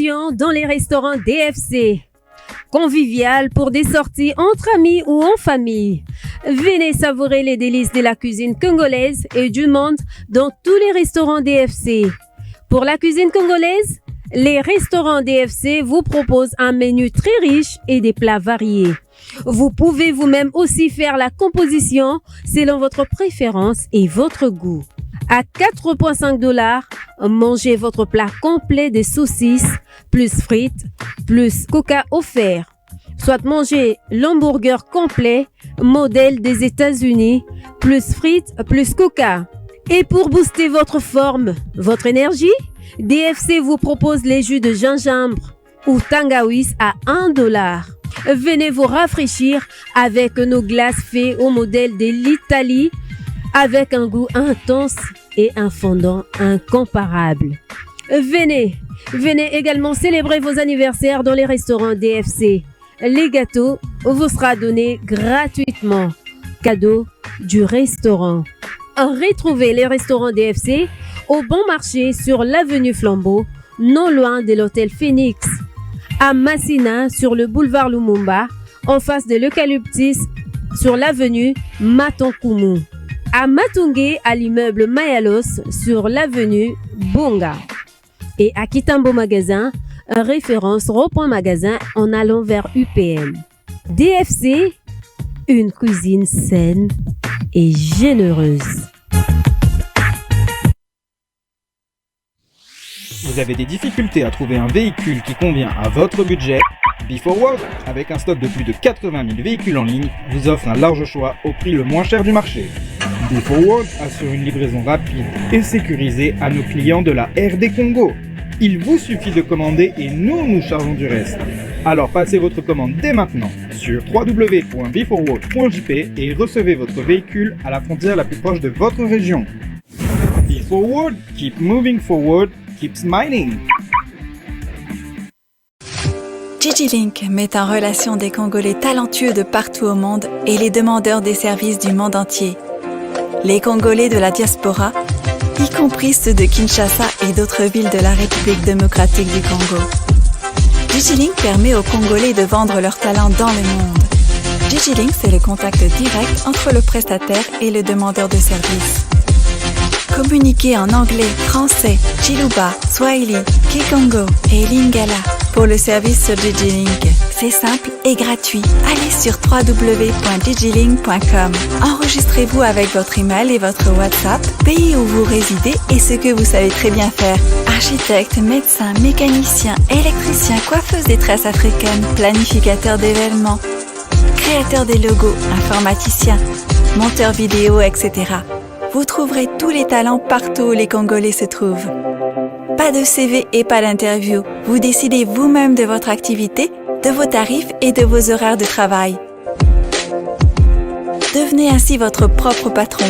région dans les restaurants DFC. Convivial pour des sorties entre amis ou en famille. Venez savourer les délices de la cuisine congolaise et du monde dans tous les restaurants DFC. Pour la cuisine congolaise, les restaurants DFC vous proposent un menu très riche et des plats variés. Vous pouvez vous-même aussi faire la composition selon votre préférence et votre goût. À 4,5 $, mangez votre plat complet de saucisses, plus frites, plus coca offert. Soit mangez l'hamburger complet, modèle des États-Unis, plus frites, plus coca. Et pour booster votre forme, votre énergie, DFC vous propose les jus de gingembre ou tangawiz à 1 $. Venez vous rafraîchir avec nos glaces faites au modèle de l'Italie, avec un goût intense et un fondant incomparable. Venez également célébrer vos anniversaires dans les restaurants DFC. Les gâteaux vous seront donnés gratuitement. Cadeau du restaurant. Retrouvez les restaurants DFC au Bon Marché sur l'avenue Flambeau, non loin de l'hôtel Phoenix. À Massina, sur le boulevard Lumumba, en face de l'Eucalyptus, sur l'avenue Matonkoumou. À Matungé, à l'immeuble Mayalos, sur l'avenue Bonga. Et à Kitambo Magasin, référence rond-point magasin en allant vers UPM. DFC, une cuisine saine et généreuse. Vous avez des difficultés à trouver un véhicule qui convient à votre budget? B4World, avec un stock de plus de 80 000 véhicules en ligne, vous offre un large choix au prix le moins cher du marché. B4World assure une livraison rapide et sécurisée à nos clients de la RD Congo. Il vous suffit de commander et nous chargeons du reste. Alors passez votre commande dès maintenant sur www.b4world.jp et recevez votre véhicule à la frontière la plus proche de votre région. B4World, keep moving forward, keep smiling. DigiLink met en relation des Congolais talentueux de partout au monde et les demandeurs des services du monde entier. Les Congolais de la diaspora, y compris ceux de Kinshasa et d'autres villes de la République démocratique du Congo. DigiLink permet aux Congolais de vendre leurs talents dans le monde. DigiLink, c'est le contact direct entre le prestataire et le demandeur de service. Communiquez en anglais, français, Chiluba, Swahili, Kikongo et Lingala pour le service sur DigiLink. C'est simple et gratuit. Allez sur www.digilink.com. Enregistrez-vous avec votre email et votre WhatsApp, pays où vous résidez et ce que vous savez très bien faire. Architecte, médecin, mécanicien, électricien, coiffeuse des tresses africaines, planificateur d'événements, créateur des logos, informaticien, monteur vidéo, etc. Vous trouverez tous les talents partout où les Congolais se trouvent. Pas de CV et pas d'interview. Vous décidez vous-même de votre activité, de vos tarifs et de vos horaires de travail. Devenez ainsi votre propre patron.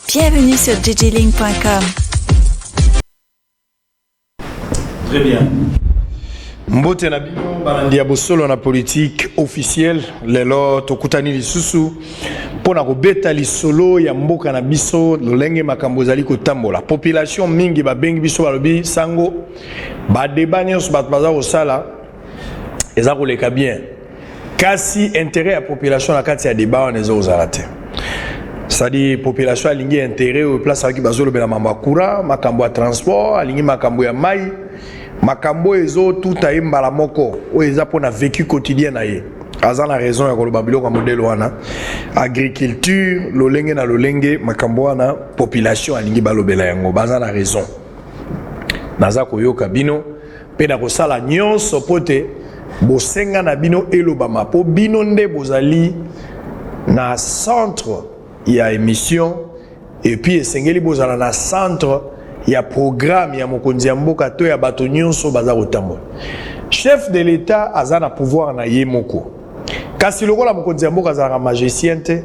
Bienvenue sur digilink.com. Très bien. Mbote na bino balandi ya bosolo na politique officielle lelo tokutani lisusu pona kobeta lisolo ya mboka na biso lolenge makambo zali kotambola population mingi babengi biso balobi sango ba débat nyonso bato baza kosala eza koleka bien kasi intérêt ya population na kati ya débat wana eza kozala te. C'est-à-dire population alingi intérêt au place aki bazolobela mambo ya courant makambo ya transport alingi makambo ya mai makambo ezo tout a mbala moko o eza pona vécu quotidien na ye aza na raison ya koloba biloko modèle wana agriculture lolenge na lolenge makambo wana population alingi balobela yango baza na raison naza koyoka bino pe na kosala nyonso pote bosenga na bino elobama po bino nde bozali na centre ya émission et puis esengeli bozala na centre il y a programme, il y a mokonzi ya mboka to ya bato nyonso baza kotambola. Chef de l'État azana pouvoir na ye moko. Kasi lokola mokonzi ya mboka azala magicien te,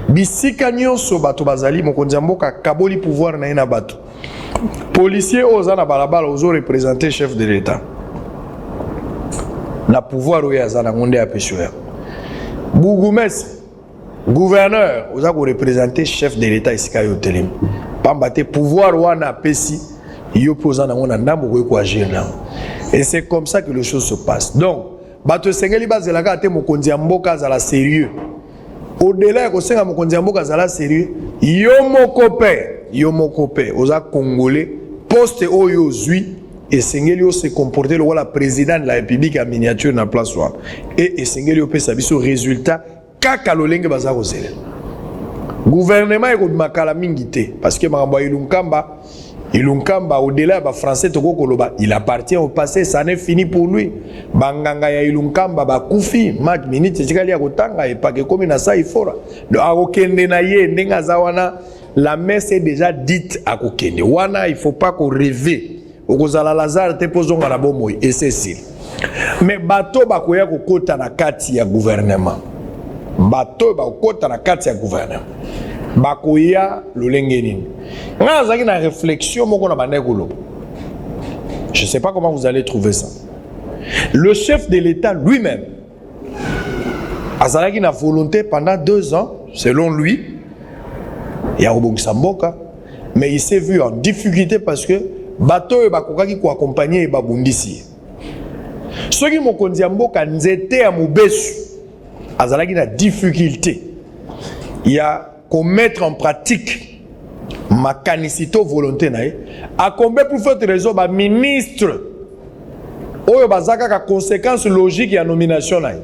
bisika nyonso bato bazali mokonzi ya mboka kaboli pouvoir na ye na bato. Policier ozana balabala ozo représenter chef de l'État. Na pouvoir oyo azana ngonde ya peshoya. Bougumesi gouverneur vous avez représenté chef de l'état ici au télé pambate pouvoir wana pesi yo posant dans na ndambo ko agir là et c'est comme ça que les choses se passent donc bato sengeli bazelaka te mokonzi ya mboka za la sérieux au-delà ko senga mokonzi ya mboka za la sérieux yo moko pe oza congolais poste oyo zui et sengeli se comporter le wala président de la république en miniature na place wa et sengeli o pesa biso résultat kaka lolenge baza kozela gouvernement eko makala mingi te parce que makambo ilunkamba au-delà ba français toko koloba il appartient au passé ça n'est fini pour lui banganga ya ilunkamba ba kufi mat minute tikali ya kotanga et pas que comme na ça il fora donc akokende na ye ndenga za wana la messe est déjà dite akokende wana il faut pas qu'on rêve okozala Lazare te pozonga na bomoyi et c'est ça mais bato bakoya kokota na kati ya gouvernement bato bakota na kati ya gouvernement bakoya lolenge nini nga zaki na réflexion moko na bandeko. Je sais pas comment vous allez trouver ça. Le chef de l'État lui-même azalaki na volonté pendant 2 ans selon lui ya obongisa mboka mais il s'est vu en difficulté parce que bato bakokaki ko accompagner babundisi soki mokonzi ya mboka nzete ya mobesu azalaki na difficulté il y a qu'on mettre en pratique ma canicito volonté nae à combien pour faire raison ba ministre oyo bazaka ka conséquence logique ya nomination nae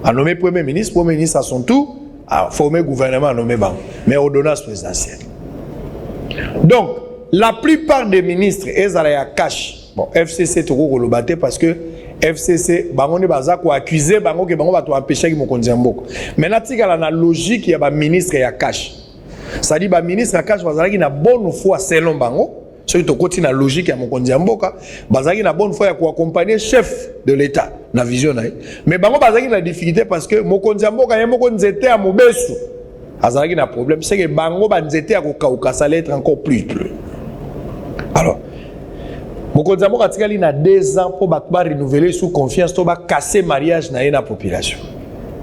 a nommé premier ministre à son tour a formé gouvernement a nommé banc mais ordonnance présidentielle donc la plupart des ministres ezala ya cash bon FCC toko kolobate parce que FCC bango ne baza ko accuser bango ke bango bato empêcher ki mokonzi ya mboka maintenant tikala na logique ya ba ministre ya cash ça dit ba ministre ya cash bazalaki na bonne foi selon bango so to koti na logique ya mokonzi ya mboka bazalaki na bonne foi ya ko accompagner chef de l'état na vision na mais bango bazalaki na difficulté parce que mokonzi ya mboka ye moko nzete ya mobesu azalaki na problème c'est que bango ba nzete ya ko kauka ça allait être encore plus alors mokonzi ya mboka tikali na 2 ans pour ba renouveler sous confiance to ba casser mariage na la population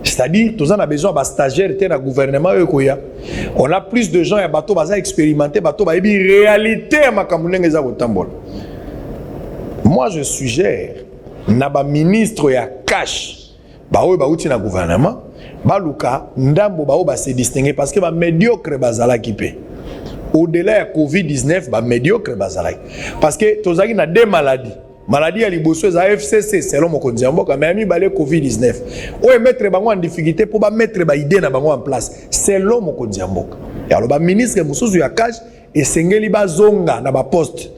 c'est-à-dire tous on a besoin de stagiaires dans le gouvernement on a plus de gens ya bato baza expérimenté bato ba ebi réalité ya makambo za botambola moi je suggère na ba ministre ya cash ba oyo ba uti na gouvernement ba luka ndambo ba o ba se distinguer parce que ba médiocre bazala kipe au-delà de Covid-19, bah médiocre bazalaki. Parce que tozaki na 2 maladies. Maladie à liboso za FCC selon mon konzi mboka mais ami balé Covid-19. O mettre bango en difficulté pour ba mettre ba idée na bango en place selon mon konzi mboka. Et alors ba ministre mususu ya cash et sengeli bazonga na ba poste.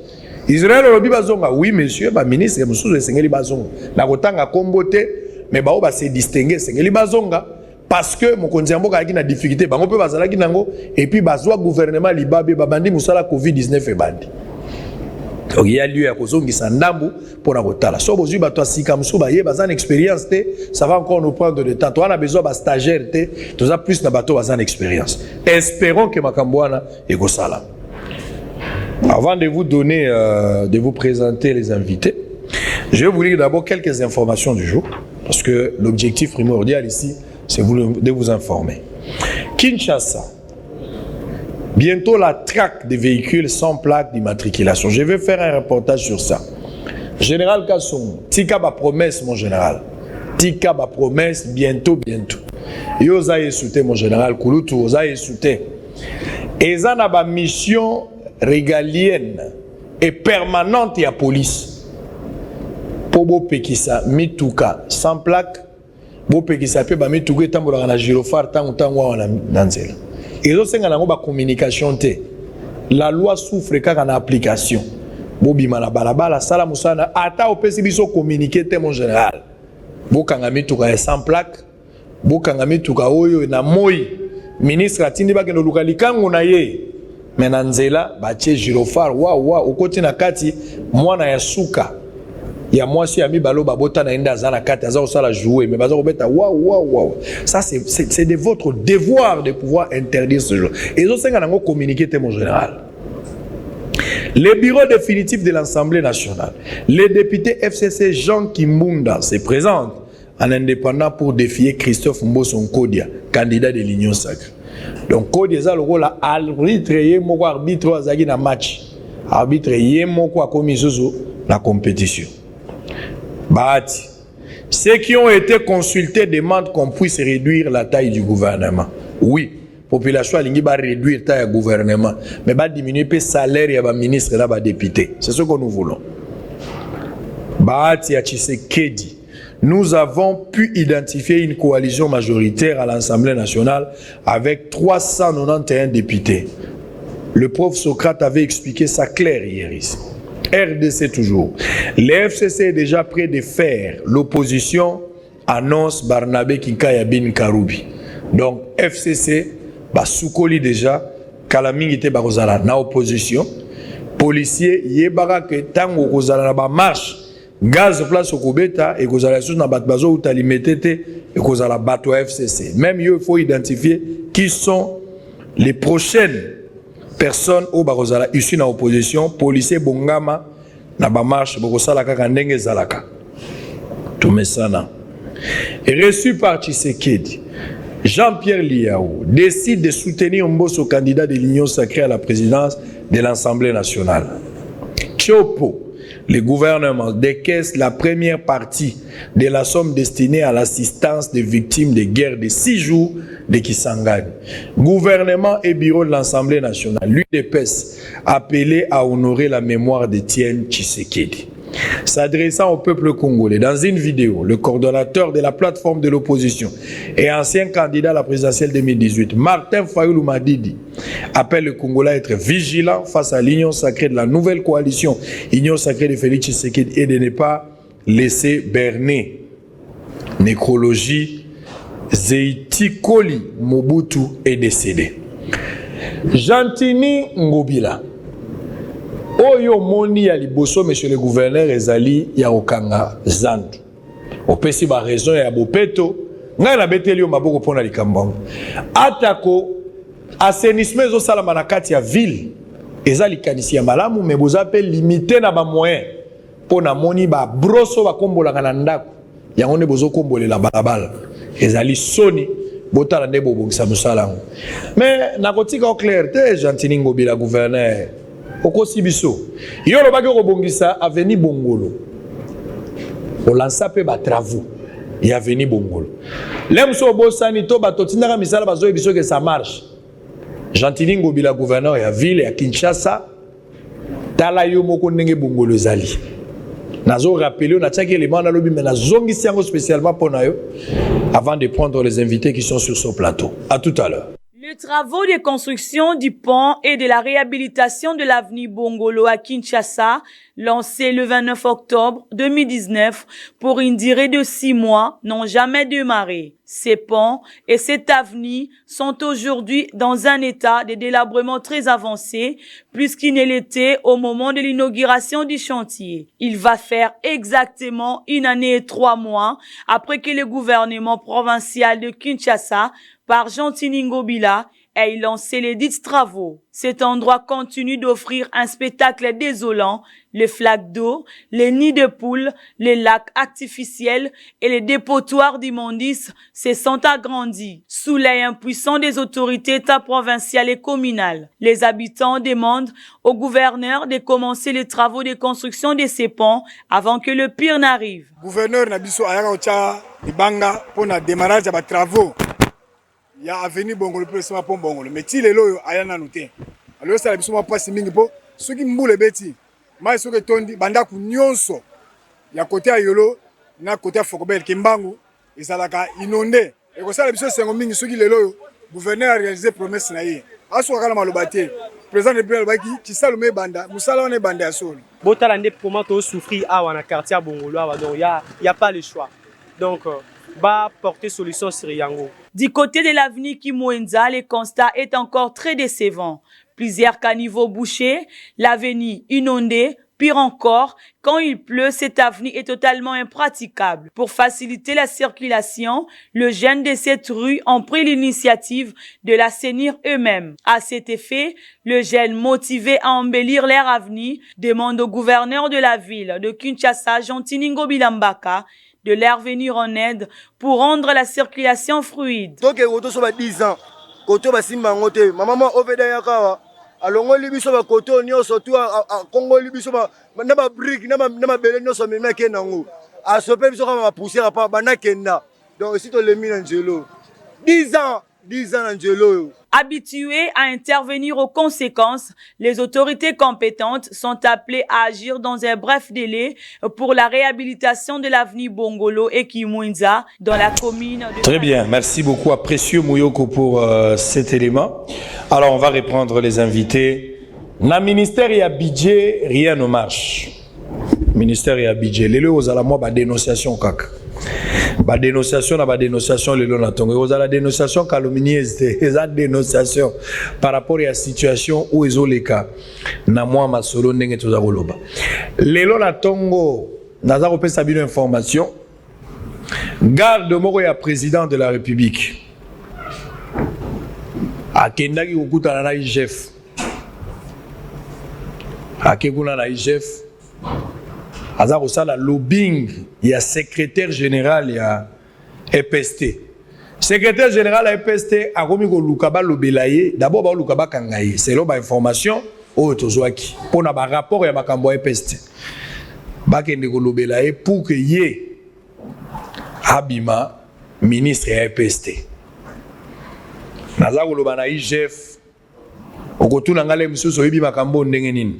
Israël lobi bazonga oui monsieur ba ministre mususu sengeli bazonga. Na kotanga kombote mais ba o ba se distinguer sengeli bazonga. Parce que mon konzi mboka a une difficulté bango pe bazalaki nango et puis bazwa gouvernement libabe babandi musala Covid-19 et bandi donc il y a lieu à kozongisa ndambu pour na kotala so bozui bato sika musu ba ye bazan expérience te ça va encore nous prendre de temps toi on a besoin ba stagiaire te tous a plus na bato bazan expérience espérons que makambwana ekosala avant de vous donner de vous présenter les invités je vais vous lire d'abord quelques informations du jour parce que l'objectif primordial ici c'est de vous informer. Kinshasa, bientôt la traque des véhicules sans plaque d'immatriculation. Je vais faire un reportage sur ça. Général Kasson, tika ba promesse mon général. Tika ba promesse bientôt. Yo za esouté mon général Kouloutou, za esouté. Eza na ba mission régalienne et permanente ya police. Pobo pekisa mituka sans plaque. Bo pekisa pe ba mituka tambola na gyrophare tango wana nanzela. Ezo senga nango ba communication te. La loi souffre kaka na application. Bo bima na balabala sala musana ata opesi biso communiquer te mon général. Bo kanga mituka sans plaque. Bo kanga mituka oyo na moi ministre atindi ba kendo lukalikango na ye. Menanzela ba tie gyrophare wa okoti na kati mwana ya suka. Ya moi si ami balo babota na enda za na kati aza osala jouer mais baza kobeta wow ça c'est de votre devoir de pouvoir interdire ce jeu et zo senga nango communiquer te mon général. Le bureau définitif de l'Assemblée nationale, le député FCC Jean Kimbunda se présente en indépendant pour défier Christophe Mbosso Kodia, candidat de l'Union Sacrée. Donc Kodia a le rôle à arbitrer moko arbitre azaki na match. Arbitre moko a commis la compétition. Bahati. Ceux qui ont été consultés demandent qu'on puisse réduire la taille du gouvernement. Oui, la population va réduire la taille du gouvernement, mais va diminuer le salaire des ministres et des députés. C'est ce que nous voulons. Bahati Tshisekedi. Nous avons pu identifier une coalition majoritaire à l'Assemblée nationale avec 391 députés. Le prof Socrate avait expliqué ça clair hier ici. RDC toujours. Le FCC est déjà prêt de faire. L'opposition annonce Barnabé Kinkaya Bin Karoubi. Donc FCC, soukoli déjà, Kalaming était barozala na opposition. Policier, yebara que tango kozala na marche. Gaz place au Kobeta et kozala sous na batbazo ou talimetete et kozala bato FCC. Même il faut identifier qui sont les prochaines personnes au barozala issues na opposition. Policier Bongama na ba marche bokosala kaka ndenge zalaka. Tumesana. Et reçu par Tshisekedi, Jean-Pierre Liaou décide de soutenir Mbosso, candidat de l'Union Sacrée à la présidence de l'Assemblée nationale. Chopo, le gouvernement décaisse la première partie de la somme destinée à l'assistance des victimes de guerre de 6 jours de Kisangani. Gouvernement et bureau de l'Assemblée nationale, l'UDPS, appelé à honorer la mémoire d'Étienne Tshisekedi. S'adressant au peuple congolais, dans une vidéo, le coordonnateur de la plateforme de l'opposition et ancien candidat à la présidentielle 2018, Martin Fayoulou Madidi, appelle le Congolais à être vigilant face à l'union sacrée de la nouvelle coalition, Union sacrée de Félix Tshisekedi, et de ne pas laisser berner. Nécrologie, Zeiti Koli Mobutu est décédé. Jantini Ngobila. Oyo moni ya liboso, monsieur le gouverneur, ezali ya okanga zandu. Opesi ba raison ya bopeto, ngai na beteli yo maboko pona likambango. Atako assainissement zo sala manakati ya ville, ezali kanisi ya malamu, mais boza pe limité na ba moyen. Pona moni ba broso ba kombolanga na ndako. Yango ne bozo kombolela balabala. Ezali soni botala nde bobongisa musalango. Mais nakotika au clair te Jantini Ngobila gouverneur. Okosi biso yo lobaki okobongisa avenue Bongolo olansa pe ba travaux ya avenue Bongolo lemso bosani to batotindaka misala bazoye biso que ça marche. Jantini Ngobila gouverneur ya ville ya Kinshasa tala yo moko ndenge Bongolo ezali nazo rappeler na tchaki élément na lobi mais na zongisi yango spécialement pour na yo avant de prendre les invités qui sont sur ce plateau. À tout à l'heure. Les travaux de construction du pont et de la réhabilitation de l'avenue Bongolo à Kinshasa, lancés le 29 octobre 2019 pour une durée de 6 mois, n'ont jamais démarré. Ces ponts et cette avenue sont aujourd'hui dans un état de délabrement très avancé, plus qu'il ne l'était au moment de l'inauguration du chantier. Il va faire exactement 1 année et 3 mois après que le gouvernement provincial de Kinshasa par Jantini Ngobila ait lancé les dits travaux. Cet endroit continue d'offrir un spectacle désolant. Les flaques d'eau, les nids de poules, les lacs artificiels et les dépotoirs d'immondices se sont agrandis. Sous l'œil impuissant des autorités provinciales et communales, les habitants demandent au gouverneur de commencer les travaux de construction de ces ponts avant que le pire n'arrive. Gouverneur Nabiso Ayaka Ibanga pour le démarrage des travaux. Il y a avenue Bongolo pour le pont Bongolo. Mais si les lois ayana noté. Alors ça la biso pas si mingi po. Ceux qui mboule beti. Mais ceux qui tondi banda ku nyonso. Ya côté à Yolo, na côté à Fokobel Kimbangu, et ça l'a inondé. Et comme ça la biso c'est mingi ceux qui les lois. Gouverneur a réalisé promesse na yé. Aso kala malobate. Président de Belbaki qui salomé banda, musala on est banda solo. Botalande comment to souffrir à wana quartier Bongolo donc il y a pas le choix. Donc va porter solution sur Yango. Du côté de l'avenue Kimwenza, le constat est encore très décevant. Plusieurs caniveaux bouchés, l'avenue inondée, pire encore, quand il pleut, cette avenue est totalement impraticable. Pour faciliter la circulation, les jeunes de cette rue ont pris l'initiative de l'assainir eux-mêmes. À cet effet, les jeunes motivés à embellir leur avenue demandent au gouverneur de la ville de Kinshasa, Jantini Ngobila Mbaka, de leur venir en aide pour rendre la circulation fluide. Donc, il y a 10 ans, quand on a dit que maman a alongo libiso ba koto nyonso tu a Congo libiso ba na ba brique na ba bele nyonso mema kenango a sope biso ka ba pousser pa bana kenda donc si to le mi Angelo 10 ans Angelo. Habitués à intervenir aux conséquences, les autorités compétentes sont appelées à agir dans un bref délai pour la réhabilitation de l'avenue Bongolo et Kimwinza dans la commune de... Très bien, merci beaucoup à Précieux Mouyoko pour cet élément. Alors on va reprendre les invités. Na ministère et à budget, rien ne marche. Ministère et à budget. Les lois à la moi, dénonciation kaka. Ba dénonciation na ba dénonciation le long natongo aux la dénonciation calomnieuse eza dénonciation par rapport à la situation où ils ont les cas na moi masolo ndenge toza koloba le long natongo naza ko pesa bino information garde moko ya président de la République akendaki kokutana na IGF akekuna na IGF aza kosala lobbying ya secrétaire général ya EPST. Secrétaire général ya EPST akomi ko lukaba lobelaye d'abord ba lukaba kangaye c'est lo ba information o tozwaki pona ba rapport ya makambo ya EPST. Ba kende ko lobelaye pour que ye abima ministre ya EPST. Naza ko loba na IGF okotuna ngale misusu oyebi makambo ndenge nini.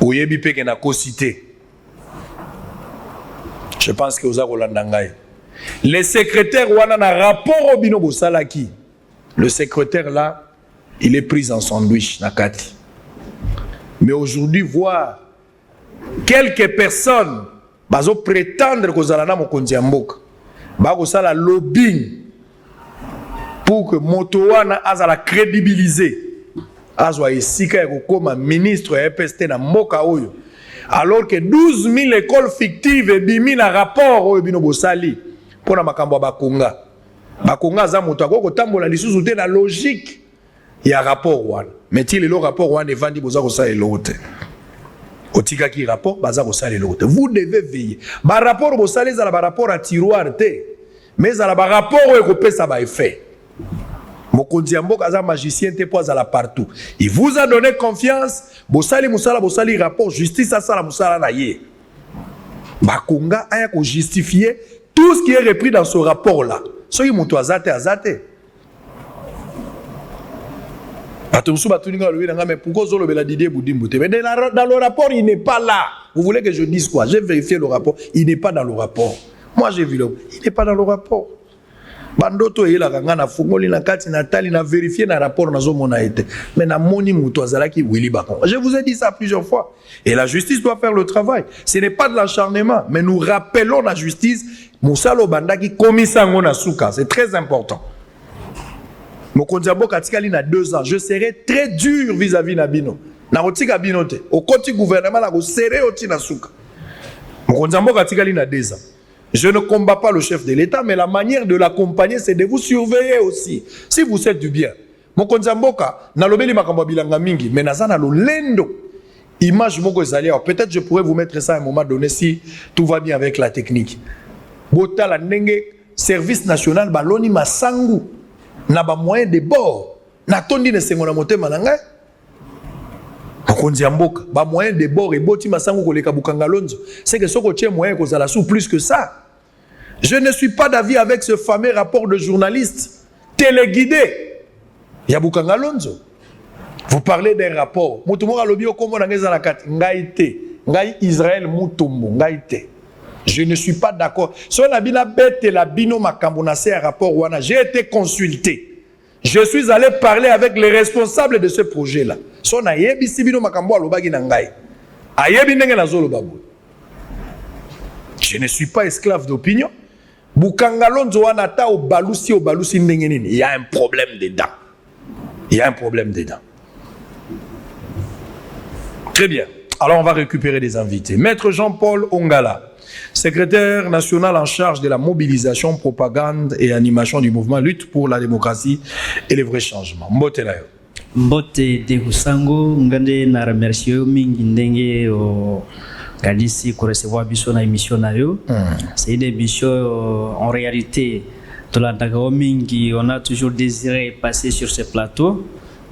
Oyebi peke na ko cité. Je pense que Oza Rolandangaï. Le secrétaire Wana na rapport au bino Salaki. Le secrétaire là, il est pris en sandwich nakati. Mais aujourd'hui, voir quelques personnes bazo prétendre que Zalana mokonzi amboka. Ba ko sala lobbying pour que Motowana azala crédibiliser. Azwa esika ya kokoma ministre ya EPST na mboka oyo. Alors que 12 000 écoles fictives et 10 000 rapports au bino bosali pour na makambo bakonga. Bakonga za moto akoko tambola lisusu te na logique ya rapport wana. Mais ti le rapport wana evandi boza ko sa elote. Otika ki rapport baza ko sa elote. Vous devez veiller. Ba rapport bosali za ba rapport à tiroir te. Mais za ba rapport o ko pesa ba effet. Mokonzi Amboka aza magicien te poza la partout. Il vous a donné confiance. Bosali musala bosali rapport justice à ça la musala na ye. Bakonga aya ko justifier tout ce qui est repris dans ce rapport là. Soki muto azate. Attention batuninga lobi nga mais pourquoi zolo bela Didier Boudimbo te. Mais dans le rapport il n'est pas là. Vous voulez que je dise quoi? J'ai vérifié le rapport, il n'est pas dans le rapport. Moi j'ai vu il n'est pas dans le rapport. Bandoto yela kanga na fungoli na kati na tali na vérifier na rapport na zo mona été mais na moni muto azalaki Willy Bakon. Je vous ai dit ça plusieurs fois et la justice doit faire le travail. Ce n'est pas de l'acharnement mais nous rappelons la justice Moussalo bandaki komisa ngona suka, c'est très important. Mokonzi Amboka tikali na 2 ans, je serai très dur vis-à-vis na bino. Na rotika bino te. Au côté gouvernement la ko serré oti na suka. Mokonzi Amboka tikali na 2 ans. Je ne combats pas le chef de l'État, mais la manière de l'accompagner, c'est de vous surveiller aussi. Si vous êtes du bien. Mokonzi Amboka, nalobeli makambo bilanga mingi, mais nazana lo lendo. Image moko ezali. Peut-être je pourrais vous mettre ça à un moment donné si tout va bien avec la technique. Bota la ndenge service national baloni masangu na ba moyen de bord. Na tondi ne sengo na motema na ngai. Mokonzi Amboka, ba moyen de bord et boti masangu koleka bukanga lonzo. C'est que soko tie moyen ko zala sous plus que ça. Je ne suis pas d'avis avec ce fameux rapport de journaliste téléguidé. Yabukanga Lonzo. Vous parlez d'un rapport. Mutumora lobio komo na ngeza na kati ngaite. Ngai Israël mutumbo ngaite. Je ne suis pas d'accord. Sur la bina bête la bino makambo na un rapport wana, j'ai été consulté. Je suis allé parler avec les responsables de ce projet là. So na yebi sibino makambo alobaki na ngai. Ayebi ndenge na zolo babu. Je ne suis pas esclave d'opinion. Bukanga Lonzo wana ta o balusi ndenge nini. Il y a un problème dedans. Il y a un problème dedans. Très bien. Alors on va récupérer des invités. Maître Jean-Paul Ongala, secrétaire national en charge de la mobilisation, propagande et animation du mouvement Lutte pour la démocratie et les vrais changements. Mbote la yo. Mbote de Husango, ngande na remercier mingi ndenge Kadisi pour recevoir biso na émission na yo. C'est une émission en réalité de la Mingi, on a toujours désiré passer sur ce plateau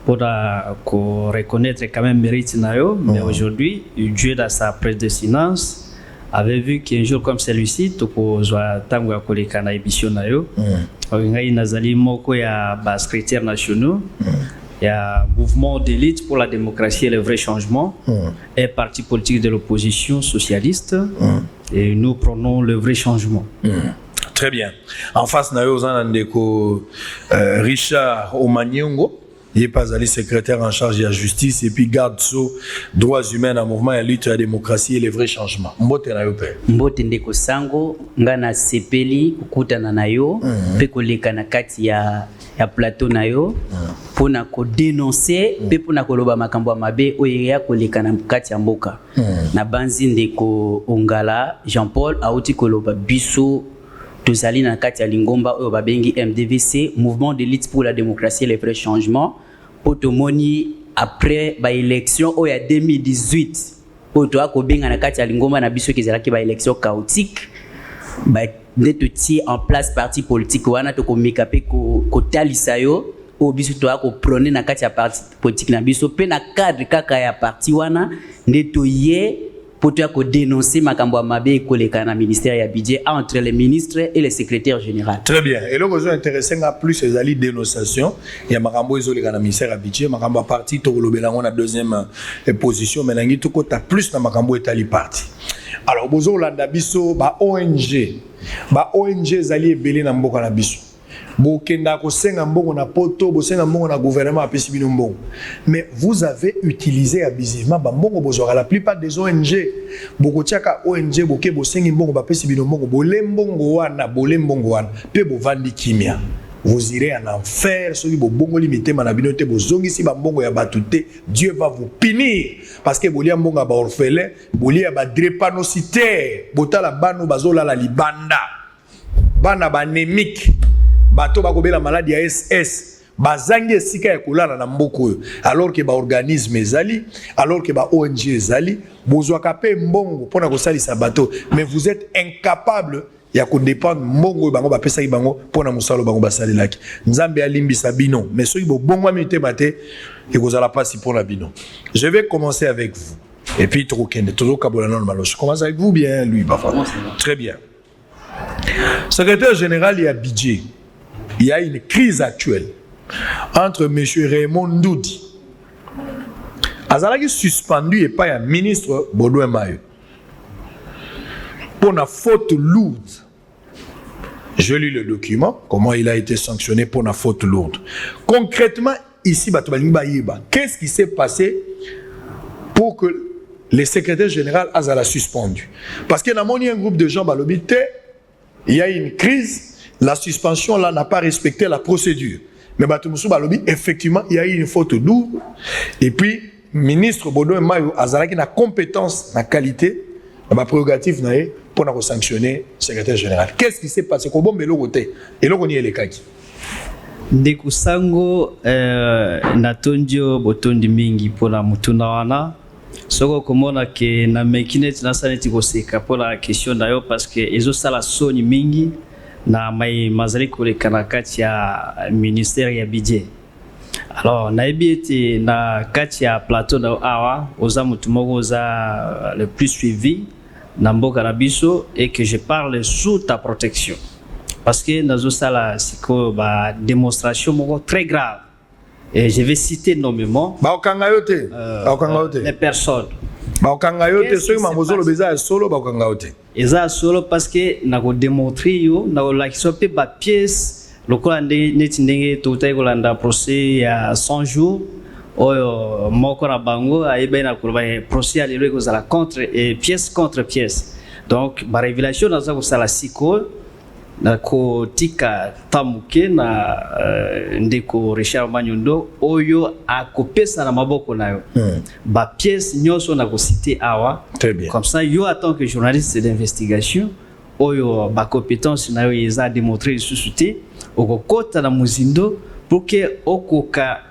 pour reconnaître quand même mérite na yo, mais aujourd'hui Dieu dans sa prédestinance avait vu qu'un jour comme celui-ci toko zwa tango ya koleka na émission na yo. Ngai nazali moko ya ba secrétaire nationaux. Il y a un mouvement d'élite pour la démocratie et le vrai changement, un parti politique de l'opposition socialiste, et nous prenons le vrai changement. Très bien. En face, nous avons Richard Omanyongo, il est pas allé secrétaire en charge de la justice et puis garde sous droits humains en mouvement et lutte à la démocratie et le vrai changement. Mbote na yo pe. Mbote ndeko sango ngana sepeli kukutana na yo pe koleka na kati ya plateau na yo pona ko dénoncer pe pona ko loba makambo mabe oyo ya koleka na kati ya mboka na banzi ndeko Ongala Jean-Paul auti ko loba biso tozali na kati ya lingomba oyo babengi MDVC, mouvement de lutte pour la démocratie et le vrai changement. Potomoni après ba élection oyo ya 2018 oyo ko benga na kati ya lingomba na biso kezalaki ba élection chaotique ba ndeto tie en place parti politique wana to ko mekape ko talisa yo o biso to ko prôner na kati ya parti politique na biso pe na cadre kaka ya parti wana ndeto ye pour dénoncer makambo mabe koleka na ministère ya budget entre les ministres et les secrétaires généraux. Très bien. Et là vous intéressé à plus les alliés dénonciation il y a makambo ezoleka na ministère ya budget makambo parti to lobela na deuxième position mais nangi to kota plus na makambo etali parti. Alors bozo landa biso ba ONG zali ebele na mboka na biso. Bokenda ko senga mbongo na poto bosenga mbongo na gouvernement apesi bino mbongo mais vous avez utilisé abusivement ba mbongo bozora la plupart des ONG bokotiaka ONG boke bosengi mbongo bapesi bino mbongo bolembongo wana pe bovandi kimia vous irez en enfer soki bobongo limité na bino te bozongisi ba mbongo ya batute Dieu va vous punir parce que bolia mbongo ba orphelin bolia ba drépanocytaire botala bano bazola la libanda bana ba anémique bato bakobela maladie ya SS bazangi esika ya kolala na mboko oyo alors que ba organisme ezali alors que ba ONG ezali bozwaka pe mbongo pona kosalisa bato mais vous êtes incapable ya ko dépendre mbongo bango bapesa bango pona musalo bango basalelaki nzambe alimbisa bino mais soki bo bongo mité maté et kozala pasi pona bino. Je vais commencer avec vous et puis tokende tozokabola na malo. Je commence avec vous bien lui papa. Très bien. Secrétaire général il y a budget. Il y a une crise actuelle entre M. Raymond Ndoudi. Azalaki suspendu et pas un ministre Baudouin Mayo pour une faute lourde. Je lis le document, comment il a été sanctionné pour une faute lourde. Concrètement, ici, qu'est-ce qui s'est passé pour que le secrétaire général Azala suspendu? Parce qu'il y a un groupe de gens balobité, il y a une crise. La suspension là n'a pas respecté la procédure. Mais Batumoussou Balobi, effectivement, il y a eu une faute lourde. Et puis, ministre Baudouin Mayo Azalaki na compétence, na qualité, na prérogative pour sanctionner le secrétaire général. Qu'est-ce qui s'est passé? Comment est-ce côté? Et là, on y est les cas. Ndekusango natondio botondi mingi pona mutuna wana. Soko komona ke na mekinet na saneti koseka pour la question d'ailleurs parce que ezo sala soni mingi. Na mai mazali koleka na kati ya ministère ya budget. Alors naibi ete na kati ya plateau na awa oza mutu moko oza le plus suivi na mboka na biso et que je parle sous ta protection parce que nazo sala siko ba démonstration moko très grave et je vais citer nommément les personnes Eza solo parce que nako démontrer yo nako lakiswa pe ba pièce lokola neti ndenge totai kolanda procès ya 100 jours oyo moko na bango ayeba na koloba procès ya lelo ekozala contre et pièce contre pièce donc ba révélation naza kosala siko nako tika tamuke na ndeko Richard Manyondo oyo akopesa na maboko na yo ba pièce nyonso na ko citer awa comme ça yo en tant que journaliste d'investigation oyo ba compétence na yo eza démontrer suscité okokota na muzindo pour que okoka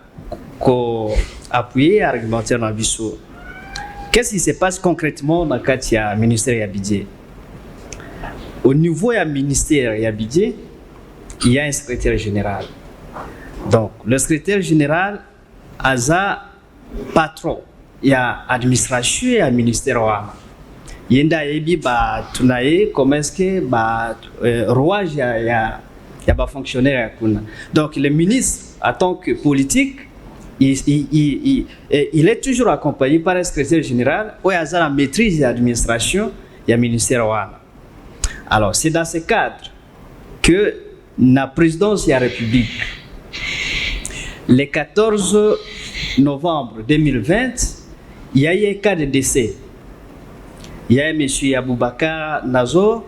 ko appuyer argumentaire na biso Qu'est-ce qui se passe concrètement dans le ministère du budget? Au niveau du ministère du budget, il y a un secrétaire général. Donc, le secrétaire général a un patron. Il y a administration et un ministère. Il y a comment est-ce que roi il y a des fonctionnaires. Donc, le ministre, en tant que politique, il est toujours accompagné par un secrétaire général où il y a la maîtrise de l'administration et le ministère. Alors, c'est dans ce cadre que la présidence de la République, le 14 novembre 2020, il y a eu un cas de décès. Il y a M. Aboubakar Nazo,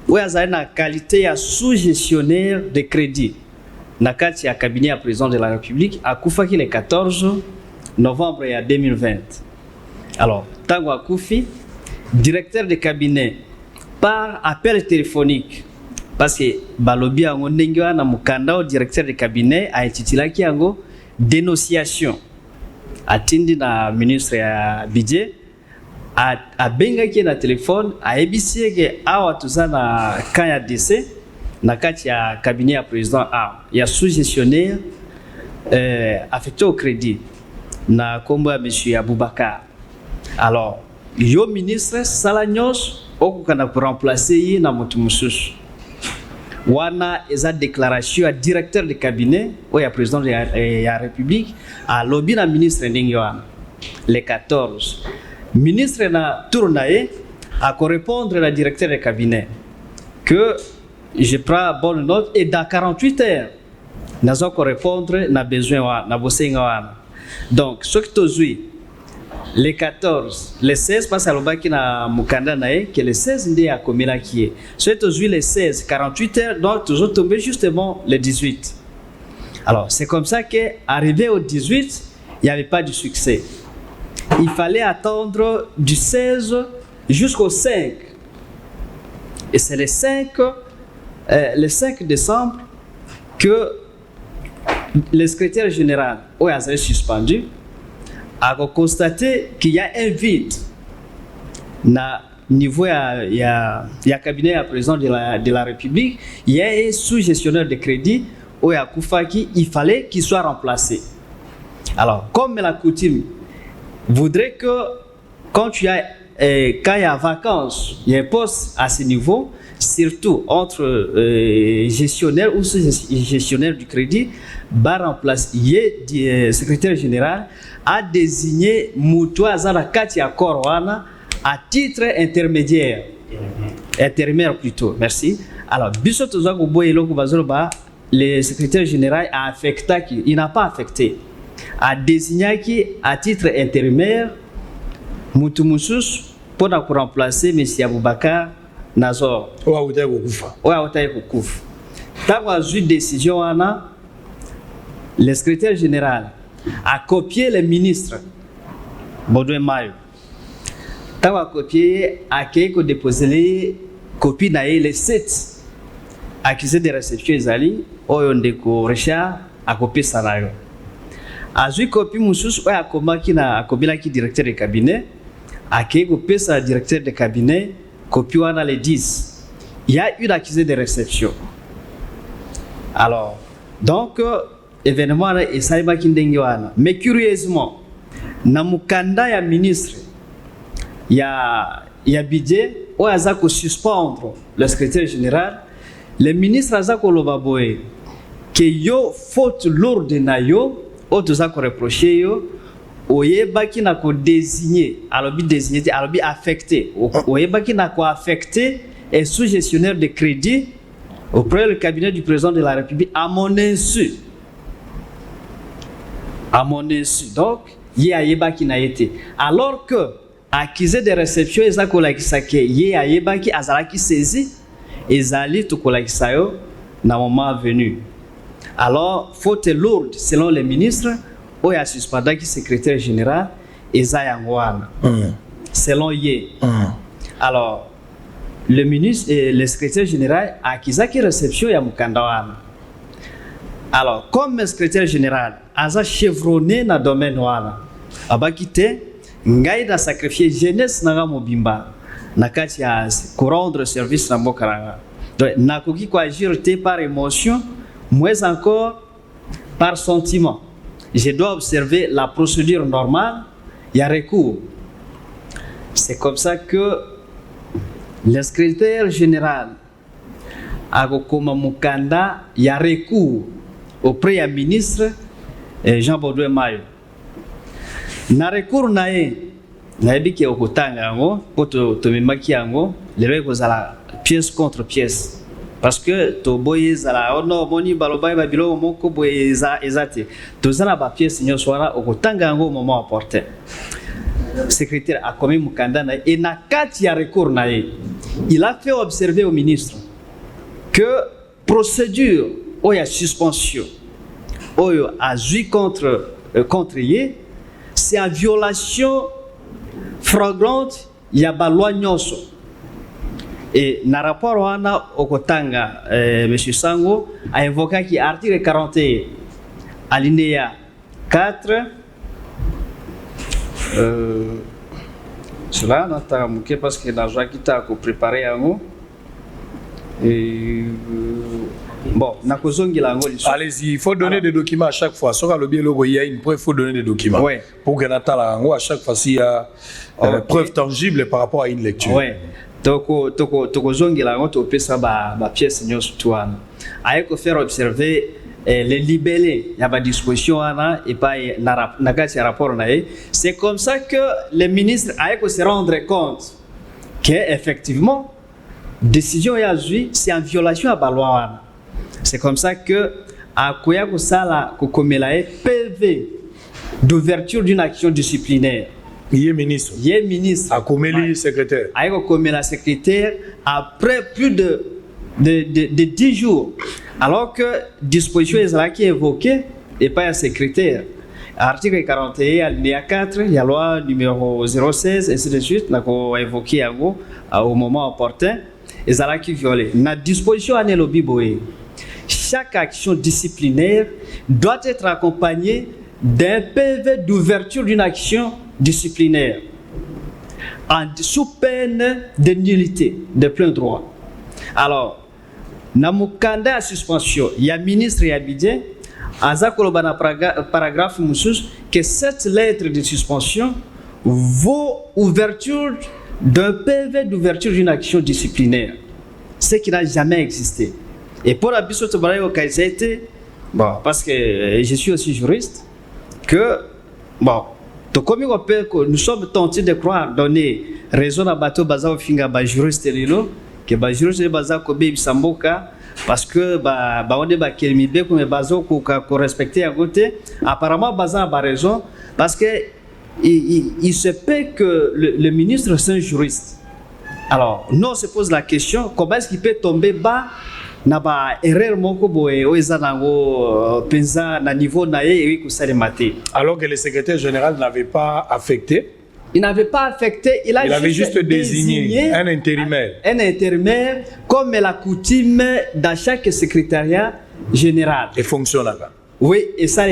où il y a une qualité de sous-gestionnaire de crédit. Dans le cabinet à président de la République, à Koufaki le 14 novembre 2020. Alors, Tango Koufi, directeur de cabinet, par appel téléphonique, parce que Balobi a un directeur de cabinet a intitulé qui ango dénonciation. Atindi na ministre ya budget a benga qui na téléphone a ébissé que awa tuzana quand il y a décès na kati ya cabinet ya président a il y a sous-gestionnaire affecté au crédit na kombo ya monsieur Aboubakar. Alors yo ministre salanyos okukana pour remplacer na mutu mususu wana eza déclaration à directeur de cabinet ou à président de la République à lobby na ministre ndenge wana le 14 ministre na tournaye à répondre à directeur de cabinet que je prends bonne note et dans 48 heures nous allons répondre na besoin wana na bosenga wana. Donc ce que tozui le 14, le 16, parce que na mukanda nae que le 16 ndé a komela qui est. C'est aujourd'hui le 16, 48 heures, donc toujours tombé justement le 18. Alors, c'est comme ça que arrivé au 18, il n'y avait pas de succès. Il fallait attendre du 16 jusqu'au 5. Et c'est le 5 décembre que le secrétaire général a été suspendu, a constaté qu'il y a un vide na niveau il y a cabinet à président de la République, il y a un sous-gestionnaire de crédit où il fallait qu'il soit remplacé. Alors, comme la coutume voudrait que quand il y a vacances, il y a un poste à ce niveau, surtout entre gestionnaire ou sous-gestionnaire du crédit, remplacer le secrétaire général a désigné Moutoua Zala Katia Korwana à titre intermédiaire. Intermédiaire plutôt, merci. Alors, le secrétaire général a affecté, il n'a pas affecté, a désigné qui à titre intermédiaire Moutou Moussous pour remplacer M. Aboubakar Nazor. Dans une décision, le secrétaire général a copié le ministre Baudouin Mayo. Tant a copié, a déposé les copies les 7 accusés de réception Isali, Oyondeko Richard a copié Sanayo. A eu copie Moussous, a copié qui directeur de cabinet, a copié sa directeur de cabinet, copie on a les 10. Il y a eu l'accusé de réception. Alors, donc, événement et saïba kindengiwana. Mais curieusement, na mukanda ya ministre ya budget ou azako suspendre le secrétaire général, le ministre azako lobaboe que yo faute lourde na yo o tozako reprocher yo oyebaki na ko désigner alobi affecté oyebaki na ko affecté et sous-gestionnaire de crédit auprès du cabinet du président de la République à mon insu. À mon insu. Donc, il y a Yeba qui n'a été. Alors que, accusé de réception, il y a Yeba qui a saisi, et Zali tout Sayo, dans le moment venu. Alors, faute lourde, selon les ministres, où il y a suspendu qui secrétaire général, et Zayangwan. Selon Yé. Alors, le ministre et le secrétaire général a accusé qui réception, il y a Mukandawan. Alors, comme le secrétaire général, a chevronné dans le domaine noir, a quitté ngai na sacrifier jeunesse nanga mobimba na kati ya ko rendre service na mboka nanga. Donc nakoki ko agir te par émotion, moins encore par sentiment. Je dois observer la procédure normale, il y a recours. C'est comme ça que le secrétaire général Agokoma Mukanda, il y a recours auprès du ministre Jean Baudouin Mayo. Na recours nae naebiki okutanga ngo poto tomemaki yango lelo kozala pièce contre pièce parce que to boyeza la ono moni baloba ba bilo moko boyeza ezate tozana ba pièce nyonso wana okutanga ngo au moment opportun. Secrétaire a commis Mukanda na et na kati ya recours nae il a fait observer au ministre que procédure oya suspension oyo azui contre ye, c'est en violation flagrante ya ba loi nyonso. Et na rapport wana okotanga monsieur Sango a évoqué qui article 41 alinéa 4 cela nata muke parce que na joa kita ko préparer yango et bon, allez-y, il faut donner des documents à chaque fois. Sur le bielo, il y a une preuve, il faut donner des documents. Ouais. Pour que Natala, à chaque fois, il y a preuve tangible par rapport à une lecture. Oui. Toko zongi la ngoto pesa ba pièce nyos tuana. Ayeko faire observer les libellés, il y a pas disposition ana et pas na kati rapport nae. C'est comme ça que les ministres ayeko se rendre compte que effectivement décision yazui c'est en violation à ba loi. C'est comme ça que à Koyako Sala Kokomelae PV d'ouverture d'une action disciplinaire. Il est ministre. Il est ministre. À Komeli secrétaire. À Komela secrétaire après plus de 10 jours. Alors que disposition est là qui est évoquée et pas un secrétaire. Article 41 alinéa 4, il y a loi numéro 016 et ainsi de suite, là qu'on a évoqué au moment opportun. Et ça là qui viole. La disposition à Nelobi Boé. Chaque action disciplinaire doit être accompagnée d'un PV d'ouverture d'une action disciplinaire sous peine de nullité de plein droit. Alors, Namukanda à suspension, il y a ministre et Abidjan, Azakoloba paragraphe Moussous, que cette lettre de suspension vaut ouverture d'un PV d'ouverture d'une action disciplinaire, ce qui n'a jamais existé. Et pour la Bissot Barayo Kaizete, bon, parce que je suis aussi juriste, que, bon, comme nous sommes tentés de croire, donner raison à Bateau Baza Finga, juriste Lilo, que juriste Baza Kobe Bisamboka, parce que, on est Kelmibe, comme Bazo, qu'on respectait à côté, apparemment Baza a raison, parce que il se peut que le ministre c'est un juriste. Alors, nous on se pose la question, comment est-ce qu'il peut tomber bas? Alors que le secrétaire général n'avait pas affecté. Il n'avait pas affecté, il avait juste désigné un intérimaire. Un intérimaire, comme la coutume dans chaque secrétariat général. Et fonctionnaire. Oui, et ça,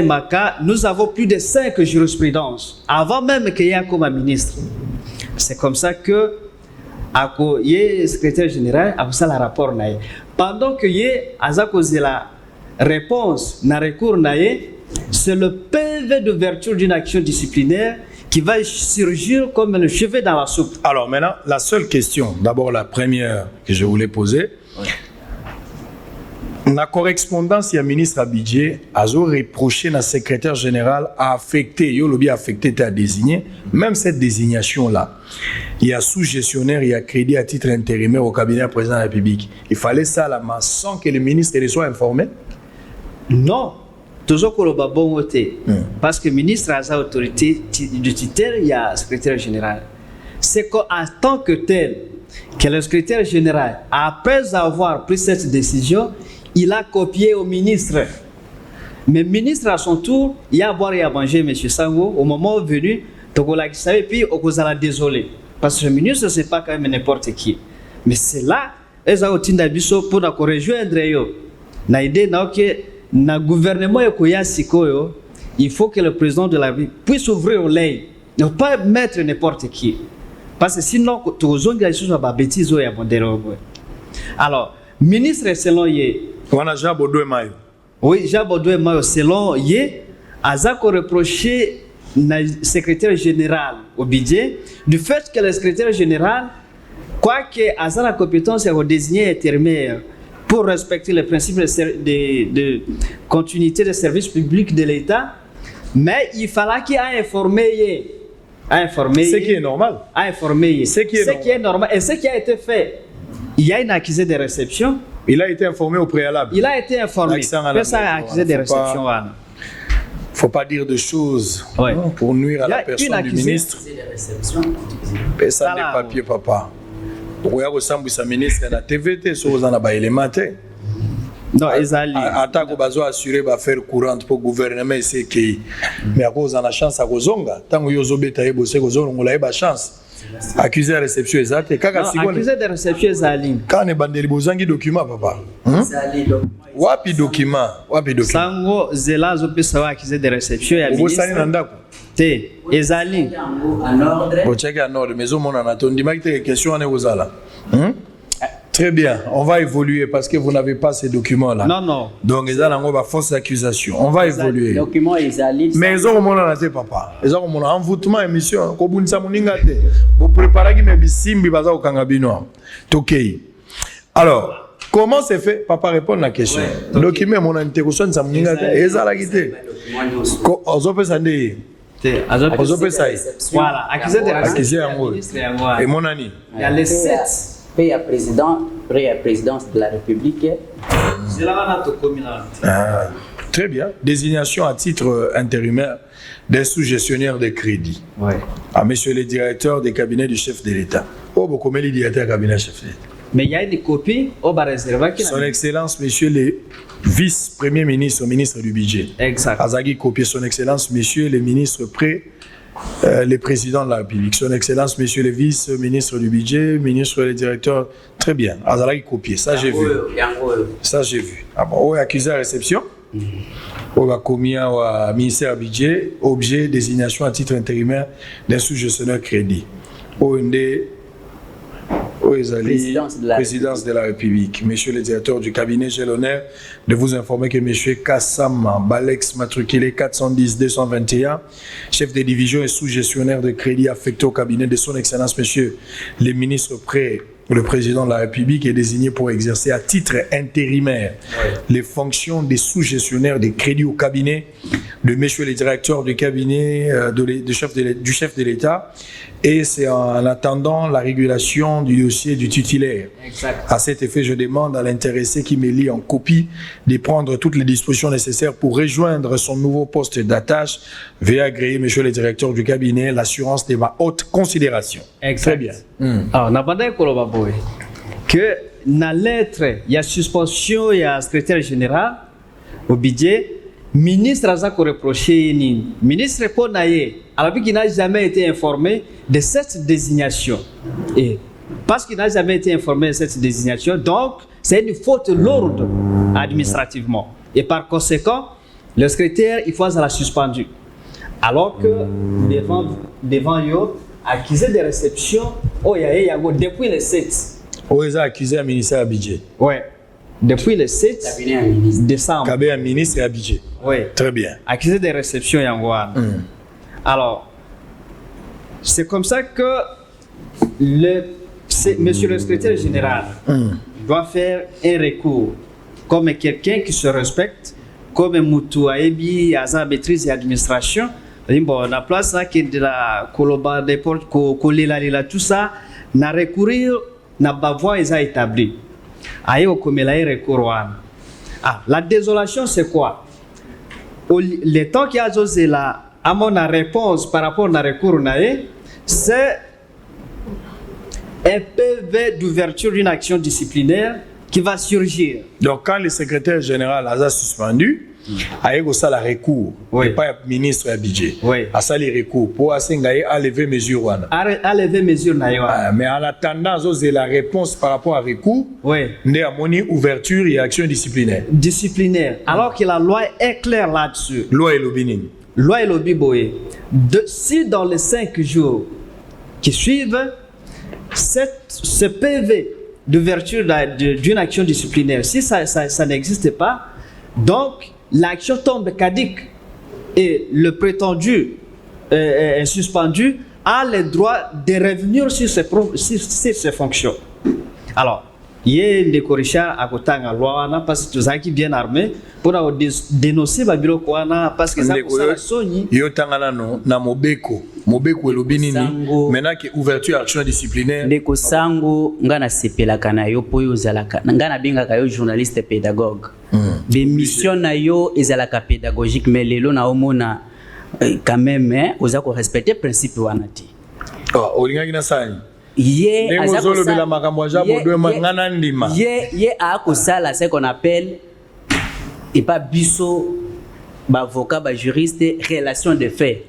nous avons plus de 5 jurisprudences, avant même qu'il y ait comme un ministre. C'est comme ça que il y a le secrétaire général, a ça le rapport. Pendant que il y a la réponse na recours, c'est le PV d'ouverture d'une action disciplinaire qui va surgir comme le cheveu dans la soupe. Alors maintenant, la seule question, d'abord la première que je voulais poser. Oui. La correspondance, il y a ministre Abidjan a reproché le secrétaire général à affecter, il a affecté, à désigner, même cette désignation-là. Il y a sous-gestionnaire, il y a crédit à titre intérimaire au cabinet du président de la République. Il fallait ça là, sans que le ministre soit informé? Non, toujours que le bon côté. Parce que le ministre a sa autorité du titre, il y a le secrétaire général. C'est qu'en tant que tel, que le secrétaire général, après avoir pris cette décision, il a copié au ministre. Mais le ministre, à son tour, il a à boire et à manger, M. Sango, au moment venu, et puis on a désolé. Parce que le ministre, ce n'est pas quand même n'importe qui. Mais c'est là, pour nous rejoindre, le gouvernement, il faut que le président de la République puisse ouvrir l'œil ne faut pas mettre n'importe qui. Parce que sinon, tu as des choses à bêtises. Alors, ministre selon Yé. On a Jean Baudouin Mayo. Oui, Jean Baudouin Mayo, selon Yé, Azako reproché le secrétaire général au budget du fait que le secrétaire général, quoique Azar la compétence est désigné intérimaire pour respecter les principes de continuité des services publics de l'État, mais il fallait qu'il ait informé. Ce qui est normal. Ce qui est normal. Et ce qui a été fait, il y a une accusé de réception. Il a été informé au préalable. Il a été informé. Personne n'a accusé de réception. Il ne faut pas dire de choses pour nuire à la personne du ministre. Ça n'est papier, papa. Regarde le ministre de la TVT, sur les éléments. Non, attaque au besoin assurer va faire courante pour gouvernement c'est qui mais à cause de la chance à Kozonga tant que yozo beta ebossé Kozonga on a eu chance accusé de réception exacte et kaka sikone accusé de réception ezali quand ne bandeli bozangi document papa wapi document sango zela zo pesa wa accusé de réception ya ministre bosani na ndako te ezali en ordre bocheke en ordre mais au monde en attendant dis-moi que question on est aux ala Très bien, on va évoluer parce que vous n'avez pas ces documents-là. Non. Donc, ils ont une fausse accusation. On va évoluer. Documents, mais ils ont un papa. Ils ont un envoûtement émission. Vous préparez mes bisimbi baza au Kangabino. Tokei. Alors, comment c'est fait? Papa répond à la question. Document, mon interrogation, ça m'a dit. Ils ont la guité. Ils ont fait ça. Voilà, accusé de réception. Et mon ami. Il y a les 7. Pays à présidence de la République. Très bien. Désignation à titre intérimaire des sous-gestionnaires de crédit. À monsieur le directeur des cabinets du chef de l'État. Beaucoup de directeurs du cabinet du chef de l'État. Mais il y a des copies au bar réservé. Son Excellence, monsieur le vice-premier ministre, ministre du budget. Exact. Azagi copier son Excellence, monsieur le ministre le président de la République, son Excellence, monsieur le vice-ministre du budget, ministre et le directeur, très bien. Azalaki copier, ça j'ai vu. Ça j'ai vu. Ah bon, accusé à réception. On va commis au ministère du budget, objet désignation à titre intérimaire d'un sous-gestionnaire crédit. Présidence de la République. Monsieur le directeur du cabinet, j'ai l'honneur de vous informer que monsieur Kassam Balex, matriculé 410-221, chef de division et sous-gestionnaire de crédit affecté au cabinet de son Excellence, monsieur le ministre près le président de la République, est désigné pour exercer à titre intérimaire les fonctions des sous-gestionnaires des crédits au cabinet de monsieur le directeur du cabinet du chef de l'État. Et c'est en attendant la régulation du dossier du titulaire. Exact. À cet effet, je demande à l'intéressé qui me lit en copie de prendre toutes les dispositions nécessaires pour rejoindre son nouveau poste d'attache. Veuillez agréer, monsieur le directeur du cabinet, l'assurance de ma haute considération. Exact. Très bien. Alors, on a pas que dans la lettre, il y a suspension, il y a secrétaire général au budget. Ministre a reproché, ministre répond alors qu'il n'a jamais été informé de cette désignation. Et parce qu'il n'a jamais été informé de cette désignation, donc c'est une faute lourde administrativement. Et par conséquent, le secrétaire, il faut la suspendu. Alors que devant yo, accusé de réception, depuis le 7. Ils ont accusé un ministère à budget. Oui. Depuis le 7 décembre. Kabé un ministre à budget. Oui. Très bien. Accusé de réception Yangoan. Alors, c'est comme ça que monsieur le secrétaire général doit faire un recours comme quelqu'un qui se respecte, comme Moutou Aebi, Azan maîtrise et administration. Bon, la place là qui est de la Koloba des portes, tout ça, n'a recourir, n'a pas voie établi. La désolation, c'est quoi? Le temps qu'il y a là, à mon réponse par rapport à recours, c'est un PV d'ouverture d'une action disciplinaire qui va surgir. Donc, quand le secrétaire général a suspendu, il y a un recours, pas le ministre à budget. Il y a un recours pour lever mesure. Lever mesure. Mais en attendant, la réponse par rapport à recours, il y a une ouverture et action disciplinaire. Disciplinaire. Alors que la loi est claire là-dessus. Loi est l'obénin. loi et lobby boy. Si dans les 5 jours qui suivent, ce PV d'ouverture d'une action disciplinaire, si ça n'existe pas, donc l'action tombe caduque et le prétendu est suspendu a le droit de revenir sur ses fonctions. Alors, il y a des corrigeants à côté de la loi parce que tous ceux qui bien armés pour dénoncer le bureau parce que ça a sonné. Il y a na mobeko elobi nini maintenant que ouverture action disciplinaire ndeko sango ngana sepela kana yo po yo zalaka ngana binga ka yo journaliste pédagogue des missions na yo ezalaka pédagogique mais lelo na omona quand même oza ko respecter principe wana ti olinga kina sani ye a kosala ce qu'on appelle et pas biso ba avocat ba juriste relation de fait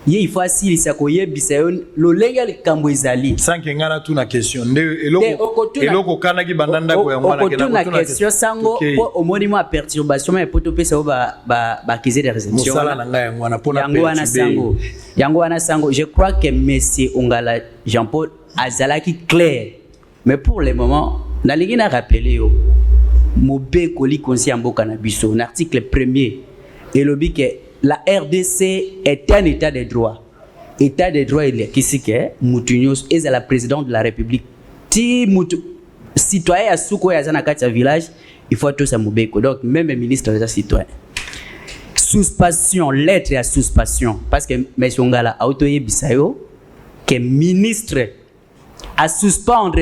ye il faut asili sa koyebisa yo lolenga likambo ezali sans que ngana tu na question eloko kana ki bandanda ko ya mwana kena na question sango po omoni mo perturbation mais poto pesa ba accuser des réceptions musala na nga ya mwana pona yango wana sango je crois que monsieur Ongala Jean-Paul azalaki clair mais pour le moment na lingi na rappeler yo mobeko li konsi mboka na biso en article 1er et lobi que la RDC est un état de droit. État de droit, il est qui c'est que Moutounios est la présidente de la République. Si citoyen à Souko et à Zanakata village, il faut tous à Moubeko. Donc même le ministre est citoyen. Suspension, lettre à suspension. Parce que M. Ongala a autorisé Bissayo que ministre à suspendre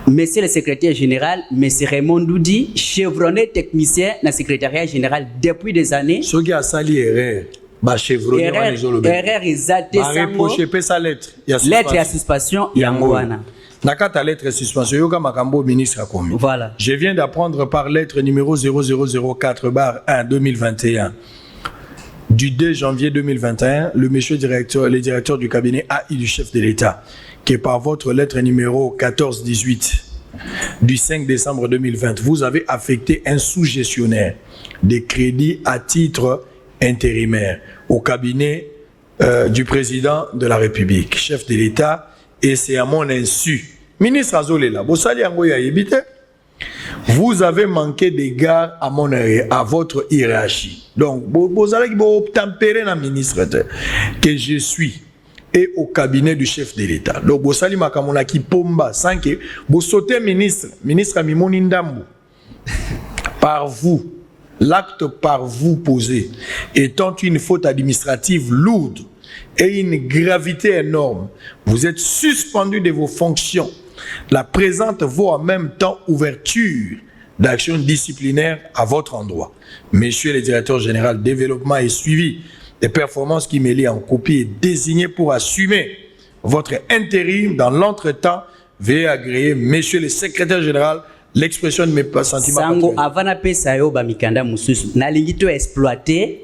Monsieur le secrétaire général, Monsieur Raymond Doudi, chevronné technicien dans le secrétariat général depuis des années. Ce qui a sali erreur, chevronné erreur exacte. Reproché sa lettre. Lettre à suspension, Yangouana. Nakata lettre suspension, yoga makambo ministre a commis. Voilà. Je viens d'apprendre par lettre numéro 0004/1 2021. Du 2 janvier 2021, le directeur du cabinet AI du chef de l'État, que par votre lettre numéro 1418 du 5 décembre 2020, vous avez affecté un sous-gestionnaire des crédits à titre intérimaire au cabinet du président de la République, chef de l'État, et c'est à mon insu. Ministre Azolela, vous avez manqué d'égard à votre hiérarchie. Donc, vous allez tempérer la ministre que je suis et au cabinet du chef de l'État. Donc, vous allez makamona pomba sans que vous sautez ministre Mimoni Ndambo. Par vous, l'acte par vous posé étant une faute administrative lourde et une gravité énorme, vous êtes suspendu de vos fonctions. La présente vaut en même temps ouverture d'action disciplinaire à votre endroit. Monsieur le directeur général développement et suivi des performances qui me lient en copie et désigné pour assumer votre intérim dans l'entretemps, veuillez agréer, monsieur le secrétaire général, l'expression de mes sentiments. Sango avana pesa yo ba mikanda mususu na lingito exploiter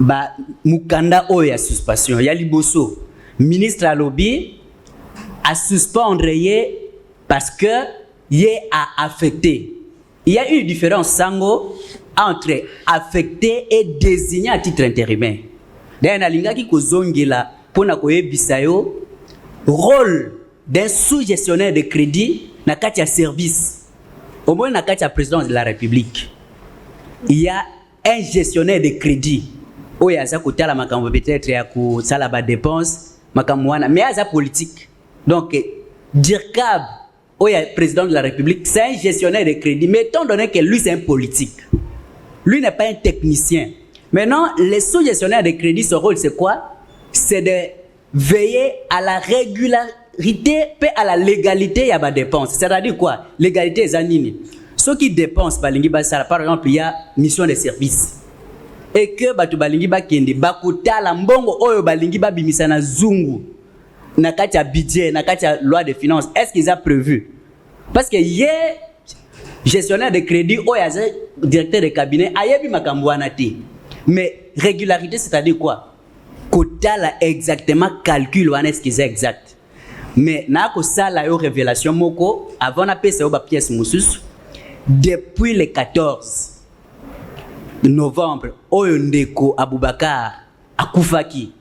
ba mukanda o ya suspension ya liboso ministre alobi à suspendre parce que y a affecté. Il y a une différence sango entre affecté et désigné à titre intérimaire. D'ailleurs, nalinga ki kozongela pona koyebisa yo rôle d'un sous-gestionnaire de crédit na kati ya service. Au moins na kati ya président de la République. Il y a un gestionnaire de crédit. Oya za kotala makambo peut-être ya ko sala ba dépense makambo wana mais aza politique. Donc Dirkab Oya président de la République, c'est un gestionnaire de crédit, mais étant donné que lui c'est un politique. Lui n'est pas un technicien. Maintenant, les sous-gestionnaires de crédit, son rôle c'est quoi? C'est de veiller à la régularité et à la légalité de la dépense. C'est-à-dire quoi? Légalité des années. Ceux qui dépensent, par exemple, il y a mission de service. Et que batu balingi ba kende bakuta la mbongo oyo balingi ba bimisa na zungu na kati ya budget na kati ya loi de finances, est-ce qu'ils a prévu? Parce que hier gestionnaire de crédit oyo aza directeur de cabinet ayebi makambo wana te. Mais régularité c'est-à-dire quoi? Kota la exactement calcul wana est-ce qu'ils est exact. Mais na ko sala yo révélation moko avant na pesa yo ba pièce mususu depuis le 14 novembre oyo ndeko Aboubakar akufaki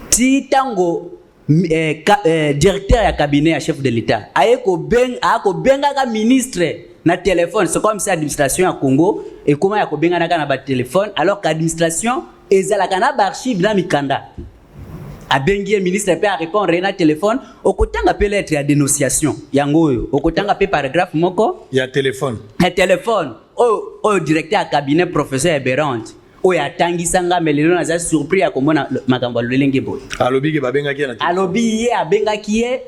ti tango directeur ya cabinet ya chef de l'état ayeko benga ka ministre na téléphone. C'est comme si l'administration à Congo et comment ya ko benga na ba téléphone alors qu'administration ezalaka na ba archive na mikanda abengi ministre pe a répondre na téléphone okotanga pe lettre ya dénonciation yango okotanga pe paragraphe moko ya téléphone o directeur à cabinet professeur Berante oyo atangisanga melelo naza surpris ya komona makambo lolenge boy alobi ke babengaki na téléphone alobi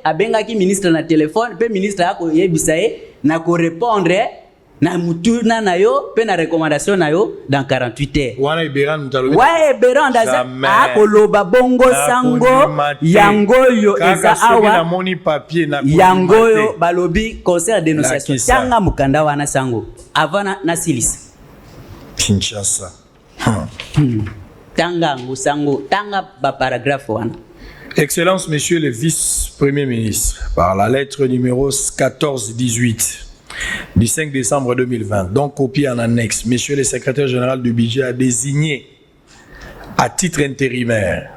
abengaki ministre na téléphone pe ministre ako yebisa na ko répondre na mutuna na yo pe na recommandation na yo dans 48 heures wana Iberan mutalobi Berante akoloba bongo sango yangoyo eza awa na moni papier na yangoyo balobi conseil de dénonciation tanga mukanda wana sango avant na silisa Kinshasa. Tanga ngusango tanga ba paragraphe wana. Excellence, Monsieur le Vice-Premier ministre, par la lettre numéro 1418 du 5 décembre 2020, donc copie en annexe, Monsieur le Secrétaire général du budget a désigné à titre intérimaire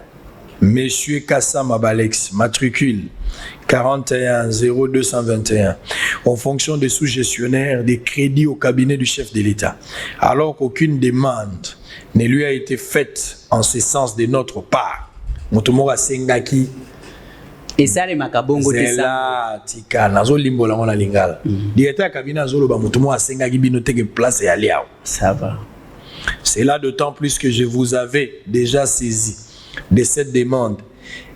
Monsieur Kassam Abalex, matricule 410221, en fonction des sous-gestionnaires des crédits au cabinet du chef de l'État, alors qu'aucune demande ne lui a été faite en ce sens de notre part. Motomora Sengaki et ça les makabongo de ça tika nazo limbola ngona lingala directeur cabinet azolo ba Motomora Sengaki binote que place et aller ça va. C'est là d'autant plus que je vous avais déjà saisi de cette demande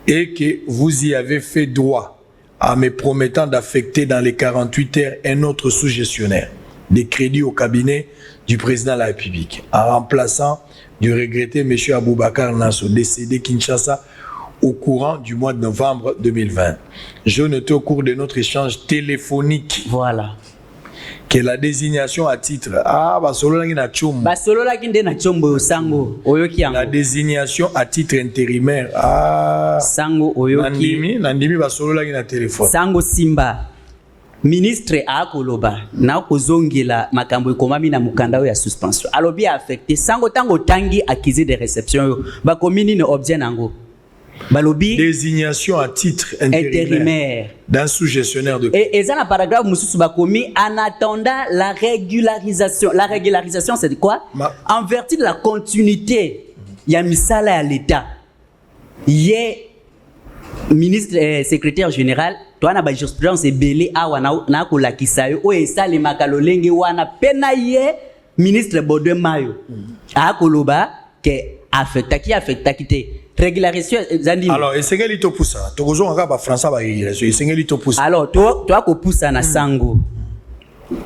et que vous y avez fait droit en me promettant d'affecter dans les 48 heures un autre sous-gestionnaire des crédits au cabinet du président de la République, en remplaçant du regretté M. Aboubakar Nasso, décédé Kinshasa au courant du mois de novembre 2020. Je notais au cours de notre échange téléphonique que la désignation à titre la désignation à titre intérimaire Sango Simba ministre akoloba na kozongela makambo ekomami na mukanda ya suspension alobi affecté sango tango tangi accusé de réception ba komini ne objet nango balobi désignation à titre intérimaire d'un sous-gestionnaire de et ça na paragraphe mususu ba komi en attendant la régularisation c'est quoi en vertu de la continuité ya misala ya l'état yé ministre secrétaire général toana ba jurisprudence ebele awa na ko lakisa yo o esale makalolenge wana pena ye ministre Baudouin Mayo akoloba ke affectaki te régularisation zandi alors esengeli to poussa to kozonga ba français ba régularisation esengeli to poussa alors to ko poussa na sango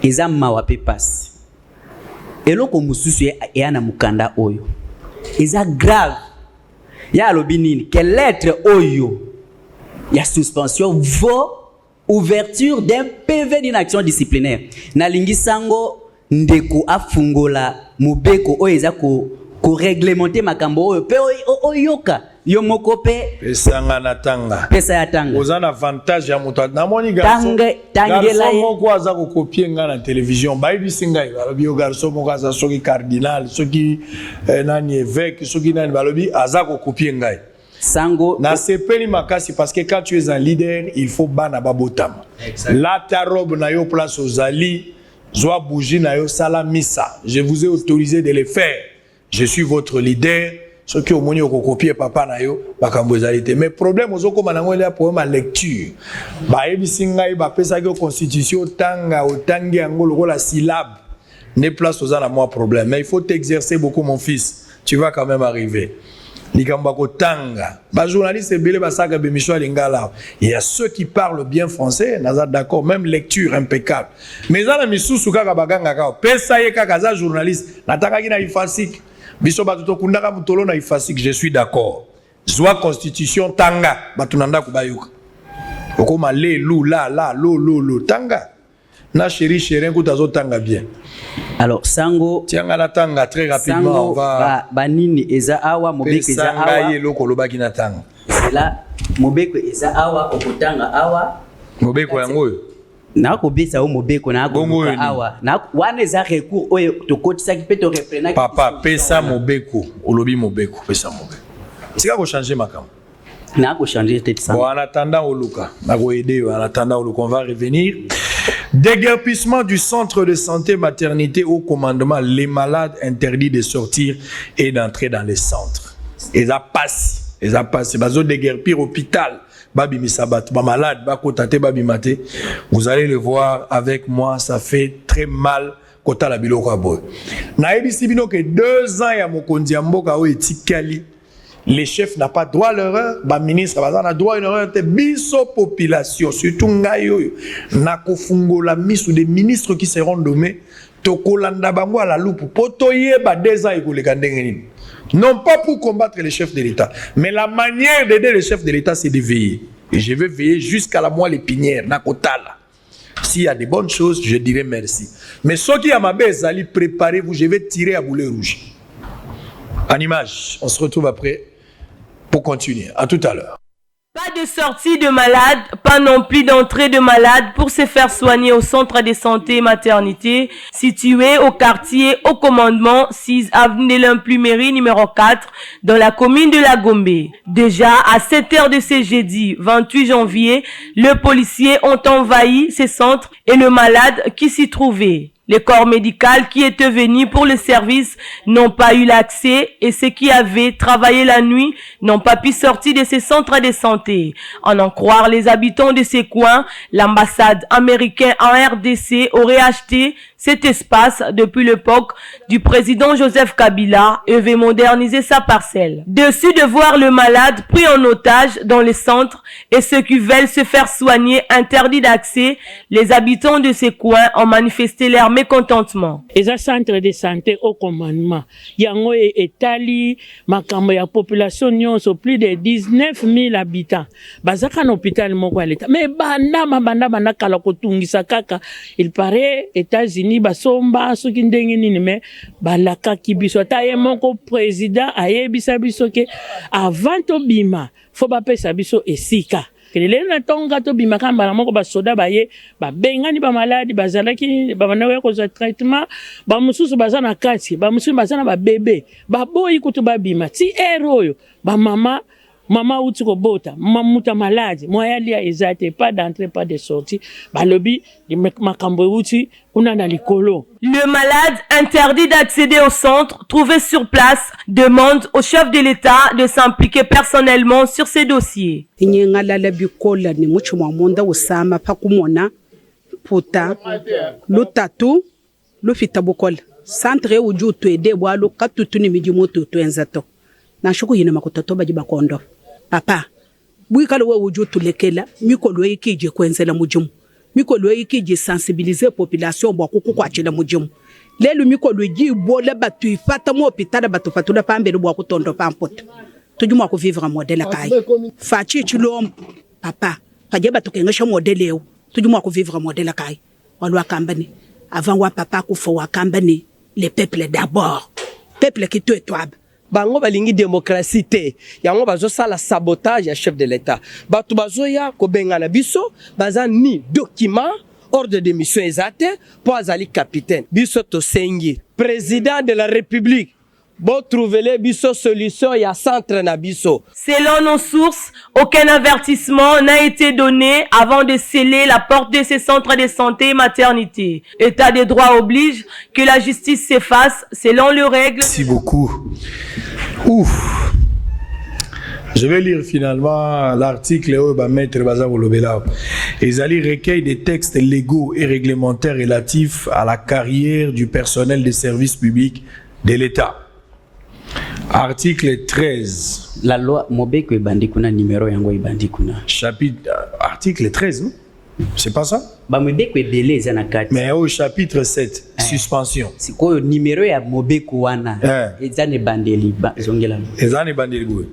ezama wa pe passe eloko mususu ya na mukanda oyo eza grave ya lobi nini que lettre oyo ya suspension vaut ouverture d'un PV d'une action disciplinaire na lingi sango ndeko afungola mobeko oyo eza ko réglementer makambo oyo pe oyoka yo moko pe pesa ya tanga oza na avantage ya moto na moni garçon moko aza ko copier nga na télévision bayebisi ngai balobi yo garçon moko aza soki cardinal soki nani évêque soki nani balobi aza ko copier ngai sango na sepeli makasi parce que quand tu es un leader il faut bana babotama la ta robe na yo place aux ali zwa bougie na yo sala misa je vous ai autorisé de le faire je suis votre leader ce qui au moni ko copier papa na yo bakambo ezalité mais problème ozoko manango ile problème à lecture ba ebisi ngai ba pesa ko constitution tanga otangi yango lokola syllabe ne place aux na moi problème mais il faut t'exercer beaucoup mon fils tu vas quand même arriver. Likamba kotanga ba journaliste belé basaka be Michel Lingala il y a ceux qui parlent bien français naza d'accord même lecture impeccable mais za na misusu kaka baganga ka pesa ye kaka za journaliste nataka kina ifasik biso batuto kundaka mutolo na ifasik je suis d'accord zwa constitution tanga batunanda kubayuka okoma le lu la lo tanga na chéri nkutazo tanga bien. Alors sango tianga la tanga très rapidement sango, on va banini eza awa mobeko eza awa ye loko lobaki na tanga c'est là mobeko eza awa okotanga awa mobeko yango na ko besa o mobeko na ko awa na wana za recours oyo to kotisa ki peto reprena papa pesa mobeko olobi mobeko pesa mobeko tika ko changer makam na ko changer tête ça bon en attendant oluka na ko aider en attendant oluka on va revenir. Déguerpissement du centre de santé maternité au commandement, les malades interdits de sortir et d'entrer dans les centres. Et ça passe, bazo déguerpir hôpital. Babi misabat, ba malade, ba kotate, babi mate. Vous allez le voir avec moi, ça fait très mal. Kota la biloko aboy. Na ebisi bino que 2 ans ya mokonzi ya mboka o etikali. Les chefs n'ont pas droit à l'erreur, le ministre n'a droit à l'erreur, biso population, surtout ngayo, nako fungo la mise ou des ministres qui seront nommés, tokolanda bango à la loupe, potoye ba 2 ans et le non pas pour combattre les chefs de l'État, mais la manière d'aider les chefs de l'État, c'est de veiller. Et je vais veiller jusqu'à la moelle épinière, nakotala. S'il y a des bonnes choses, je dirai merci. Mais ceux qui ont ma baisse, allez préparez-vous, je vais tirer à boulet rouge. En image, on se retrouve après. Pour continuer, à tout à l'heure. Pas de sortie de malade, pas non plus d'entrée de malade pour se faire soigner au centre de santé et maternité situé au quartier au commandement 6 avenue de l'Implumerie numéro 4 dans la commune de la Gombe. Déjà à 7h de ce jeudi 28 janvier, les policiers ont envahi ces centres et le malade qui s'y trouvait. Les corps médicaux qui étaient venus pour le service n'ont pas eu l'accès et ceux qui avaient travaillé la nuit n'ont pas pu sortir de ces centres de santé. En croire les habitants de ces coins, l'ambassade américaine en RDC aurait acheté cet espace depuis l'époque du président Joseph Kabila et veut moderniser sa parcelle. Dessus de voir le malade pris en otage dans les centres et ceux qui veulent se faire soigner interdits d'accès, les habitants de ces coins ont manifesté leur mécontentement. Et un centre de santé au commandement, yango etali makambo ya population nyonso plus de 19 000 habitants. Bazaka na hôpital moko l'État. Mais banda kala kotungisa kaka. Il paraît États-Unis basomba soki ndenge nini me balaka kibiso ta ye moko président ayebisa biso ke avant to bima fo ba pesa biso esika kelele na tonga to bima kamba na moko ba soda baye ba bengani ba maladi bazalaki ba banawe ko za traitement ba mususu bazana kati ba mususu bazana ba bébé ba boyi kutu ba bima ti eroyo ba mama utiko bota mamuta malade moyali ya ezate pas d'entrée pas de sortie balobi makambo uti kuna na likolo. Le malade interdit d'accéder au centre trouvé sur place demande au chef de l'État de s'impliquer personnellement sur ces dossiers. Inyengala bikola ni muchuma monda usama pakumona puta lutatu lufita bukola centre uju to ede bwalo katutuni mijimoto to enzato na shuku yina makototo baji bakondo papa bwikalo we uju tulekela mikolo yikije kwenzela mujimu mikolo yikije sensibiliser population bwa kukukwachela mujimu lelo mikolo yibola batu ifata mu hôpital batu fatula pambele bwa kutondo pampoto tujuma ku vivre modèle kai fachi chilom papa paje batu kengesha modèle yo tujuma ku vivre modèle kai walwa kambani avant wa papa ku fo wa kambani le peuple d'abord peuple qui te toab bango balingi démocratie te yango bazo sala sabotage ya chef de l'État batu bazo ya ko bengana biso baza ni document ordre de mission exacte pour azali capitaine biso to sengi président de la République. Bon, trouvez-les biso solution ya centre na biso. Selon nos sources, aucun avertissement n'a été donné avant de sceller la porte de ces centres de santé et maternité. État de droit oblige que la justice s'efface selon les règles. Merci beaucoup. Ouf. Je vais lire finalement l'article où Maître Bazar Olobela. Ils allaient recueillir des textes légaux et réglementaires relatifs à la carrière du personnel des services publics de l'État. Article 13. La loi Mobeko Bandikuna numéro yango Bandikuna. Chapitre article 13, non? C'est pas ça? Ba Mobeko belé zanakati. Mais au chapitre 7, suspension. C'est quoi numéro ya Mobeko wana? Ezane bandeli zongela. Ezane bandeli boy.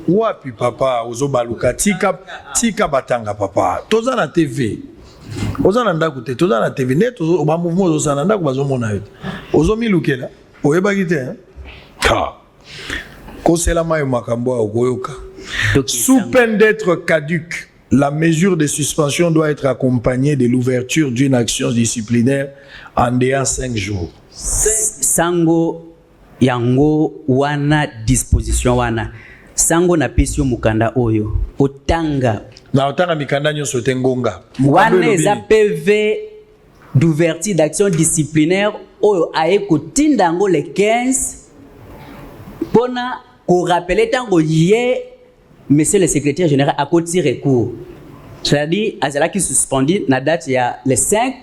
Wapi papa ozobaluka tika batanga papa. Toza na TV. Oza na ndako te, toza na TV net ba mouvement oza na ndako bazomona yote. Ozomilukela. Sous peine d'être caduque, La mesure de suspension doit être accompagnée de l'ouverture d'une action disciplinaire en dehors 5 jours. Sango yango wana disposition wana. Sango na pesio mukanda oyo. Otanga. Na otanga mikanda nyoso tengonga. Wana eza PV d'ouverture d'action disciplinaire oyo aye kotinda ngo le 15 pona ko rappeler tango yé monsieur le secrétaire général a côté recours. C'est-à-dire azala qui suspendu na date ya le 5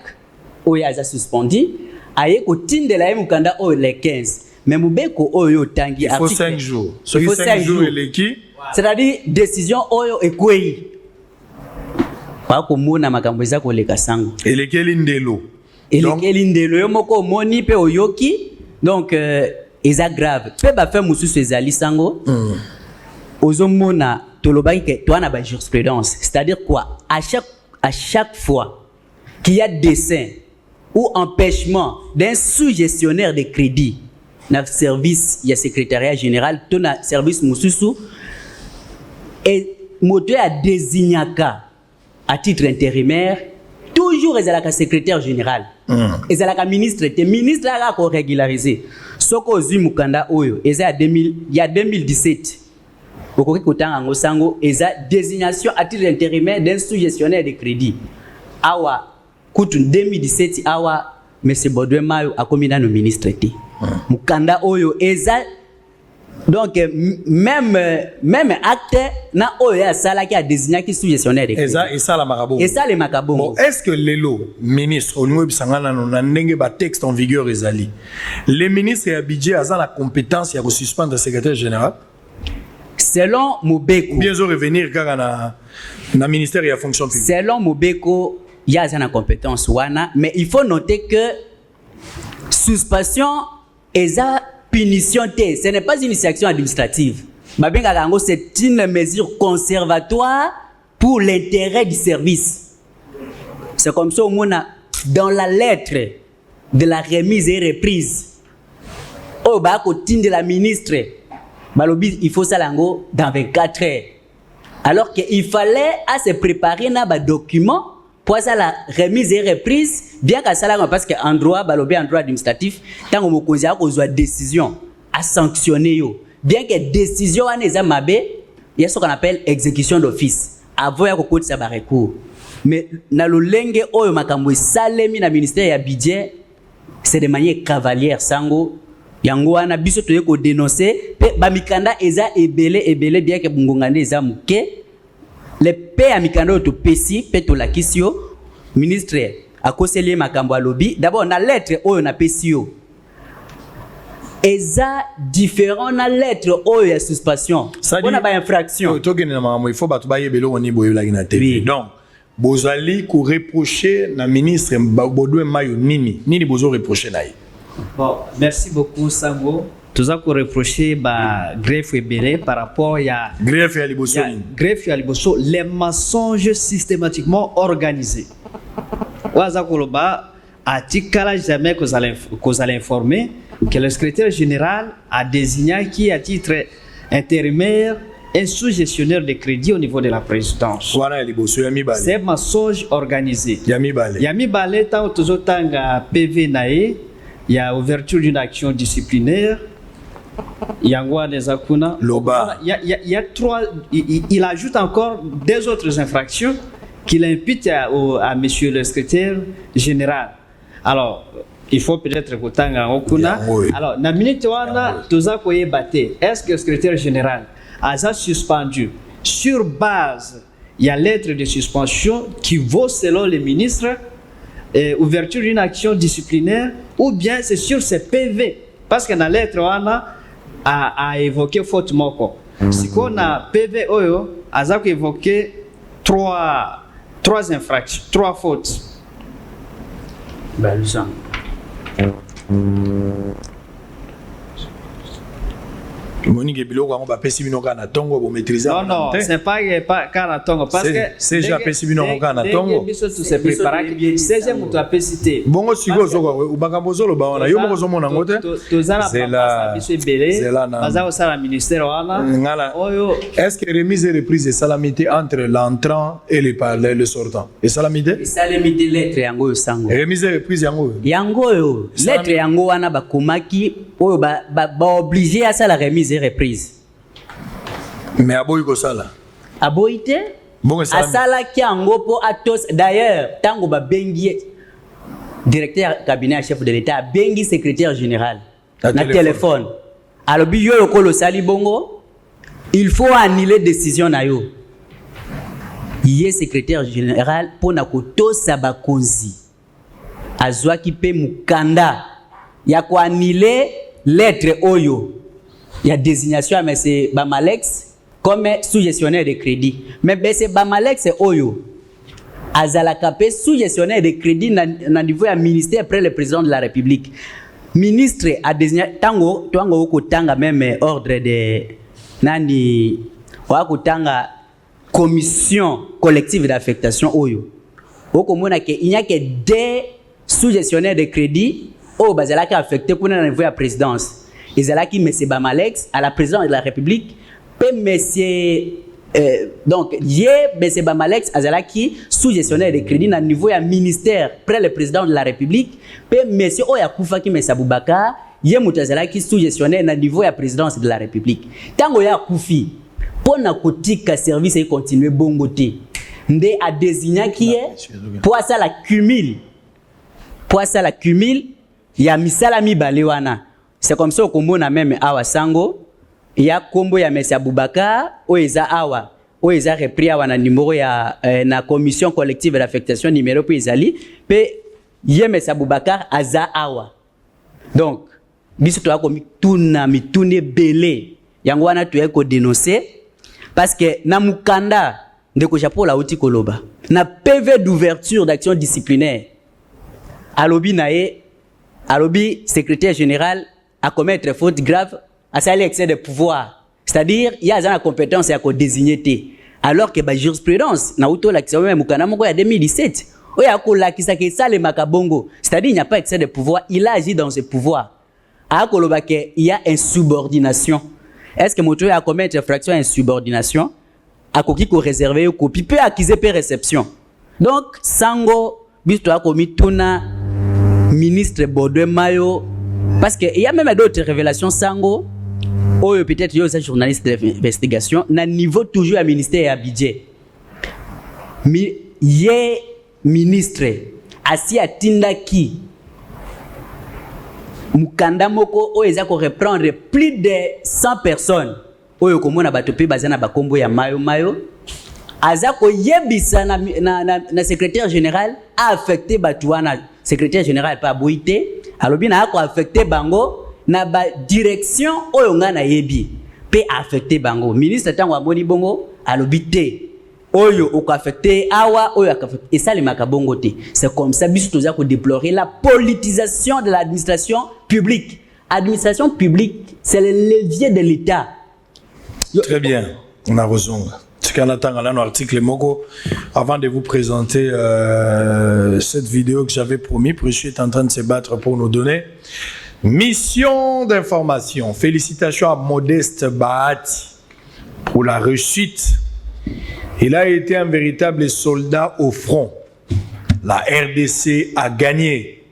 oyo aza suspendu aye kotinda la mukanda oyo le 15 mais mubeko oyo tangi article. Il faut 5 jours. Ce qui 5 jours eleki. C'est-à-dire décision oyo ekwei. Pas komona makambo eza koleka sango. Elekeli ndelo. Elekeli ndelo yo moko moni pe oyoki. Donc eza grave. Pe ba faire mususu ezali sango. Ozomona tolobaki ke toana ba jurisprudence. C'est-à-dire quoi? À chaque fois qu'il y a dessein ou empêchement d'un sous-gestionnaire de crédit dans service il y a secrétariat général, ton service mususu et moteur a désignaka à titre intérimaire, toujours ezalaka secrétaire général. Ezalaka ministre, te ministre a ko régulariser. Soko zui mukanda oyo, eza il y a 2017. Okoki kotanga ngo sango eza désignation à titre intérimaire d'un sous-gestionnaire de crédit. Awa kutu 2017 awa monsieur Baudouin Mayo a commis dans le ministre te. Mukanda oyo eza donc même acte na oyo sala qui a désigné qui sous-gestionnaire de crédit. Et ça la marabo. Et ça les macabons. Bon, est-ce que lelo ministre au niveau bisangana na ndenge ba texte en vigueur ezali. Les ministres et budget a la compétence ya ko suspendre le secrétaire général? Selon Mobeko. Bien sûr revenir car na ministère et la fonction publique. Selon Mobeko, il y a une compétence wana, mais il faut noter que suspension est punition T. Ce n'est pas une action administrative. C'est une mesure conservatoire pour l'intérêt du service. C'est comme ça au moins dans la lettre de la remise et reprise. Au bas de la ministre, il faut ça dans 24 heures. Alors qu'il fallait se préparer un document pour ça la remise et reprise, bien qu'à ça parce qu'en droit, en droit administratif, tant qu'on considère qu'on a décision à sanctionner, bien que décision à neza mabe, il y a ce qu'on appelle exécution d'office. Avant ya kokoti sa recours. Mais na lo lenge oyo makambo salemi na ministère ya budget, c'est de manière cavalière sango. Yango wana biso toye ko dénoncer pe ba mikanda eza ebele bien que bungongande eza muke. Le paix à mikanda to pesi pe to la kisio ministre a conseillé makambo a lobby d'abord na lettre oyo na pesio eza différent na lettre oyo ya suspension on a ba infraction to gene na makambo il faut ba to ba yebelo oni boyo la na TV donc bozali ko reprocher na ministre Baudouin Mayo nini bozo reprocher na. Bon, merci beaucoup Sango. Tout ça pour reprocher greffe ebele par rapport à greffe ya liboso les mensonges systématiquement organisés. Waza koloba atikala jamais que vous allez informer que le secrétaire général a désigné qui à titre intérimaire un sous-gestionnaire de crédit au niveau de la présidence. C'est mensonge organisé. Yami Balé tant toujours tanga PV nae, il y a ouverture d'une action disciplinaire. Yangwa Nezakuna. Loba. Il y a trois. Il ajoute encore deux autres infractions qu'il impute à monsieur le secrétaire général. Alors, il faut peut-être que Tanga Okuna. Alors, na minute wana toza koye baté. Est-ce que le secrétaire général a suspendu sur base il y a lettre de suspension qui vaut selon les ministres ouverture d'une action disciplinaire ou bien c'est sur ces PV parce que dans la lettre wana a évoqué faute moko. Si qu'on a PV oyo a évoqué trois infractions, trois fautes. Balzan. Monique biloko ngo ba pesi bino kana tongo bo maîtriser. Non, c'est pas kana tongo parce que c'est déjà pesi bino kana tongo. Biso tout se préparer. C'est mutu apesité. Bongo siko zoko ubakambo zolo ba wana yo moko zo mona ngote. Tozala papa biso belé. Baza osala ministère wana. Ngala. Est-ce que remise et reprise de salamité entre l'entrant et le sortant? Et salamité? Salamité lettre yango yo sango. Remise et reprise yango. Yango yo lettre yango wana bakomaki oyo ba obligé à ça la remise et reprise. Mais aboyi ko sala. Aboyi te? Bon ça. Asala ki yango po atos d'ailleurs tango ba bengi directeur cabinet chef de l'état bengi secrétaire général na téléphone. Alobi yo lokolo sali bongo il faut annuler décision na yo. Yé secrétaire général pour na kotosa bakonzi. Azwa ki pe mukanda ya ko annuler lettre oyo. Il y a désignation à M. Bamalex comme sous-gestionnaire de crédit. Mais c'est Bamalex c'est oyo. Azalakapé sous-gestionnaire de crédit na niveau du ministère après le président de la République. Ministre a désigné tango tanga même ordre de nani wakutanga commission collective d'affectation oyo. Okomona ke il n'y a que des sous-gestionnaires de crédit au bazalaka affecté pour na niveau de la présidence. Ezalaki M. Bamalex à la présidence de la République pe donc yé M. Bamalex azalaki sous-gestionnaire de crédit na niveau ya ministère près le président de la République pe M. Oya Koufaki M. Aboubakar yé mutazalaki sous-gestionnaire na niveau ya présidence de la République tango ya Koufi pona kotika service et continuer bongo te nde a désigné qui est pour ça la cumul ya misala mibale wana. C'est comme ça qu'on a même awa sango il y a combo ya M. Aboubakar oeza awa oeza repris awa na numéro ya na commission collective d'affectation numéro pe ezali pe ye M. Aboubakar aza awa donc biso to akomi tuna mitune belé yango wana to yeko dénoncer parce que na mukanda ndeko chapeau la uti koloba na PV d'ouverture d'action disciplinaire alobi nae alobi secrétaire général à commettre faute grave à ça l'excès de pouvoir, c'est-à-dire il y a une compétence à désigner alors que la jurisprudence na auto l'action même mukana moko ya 2017 oya ko lakisa ke ça le makabongo, c'est-à-dire il n'y a pas excès de pouvoir, il a agi dans ce pouvoir a ko loba ke il y a insubordination. Est-ce que moto a commettre infraction insubordination a koki ko réserver ko peut accuser per réception. Donc sango biso a komi tuna ministre Baudouin Mayo. Parce qu'il y a même d'autres révélations sango, ou peut-être il y a aussi journaliste d'investigation, na niveau toujours à ministère et à budget. Mais il y a ministre, assis à Tindaki, Mukanda Moko, où ils ont reprendre plus de 100 personnes, où ils ont battu bazana bakombo ya mayo. Azako yebisa na secrétaire général a affecté Batouana, secrétaire général pas boité. Alors bien a affecté bango na ba direction oyo nga na yebi pe affecté bango ministre tango amoni bongo alobité oyo o affecté awa oyo affecté et ça les makabongo te. C'est comme ça biso toza ko déplorer la politisation de l'administration publique. Administration publique c'est le levier de l'État. Très bien, on a raison. Article Moko, avant de vous présenter cette vidéo que j'avais promis, Préchu est en train de se battre pour nous donner mission d'information. Félicitations à Modeste Bahati pour la réussite. Il a été un véritable soldat au front. La RDC a gagné.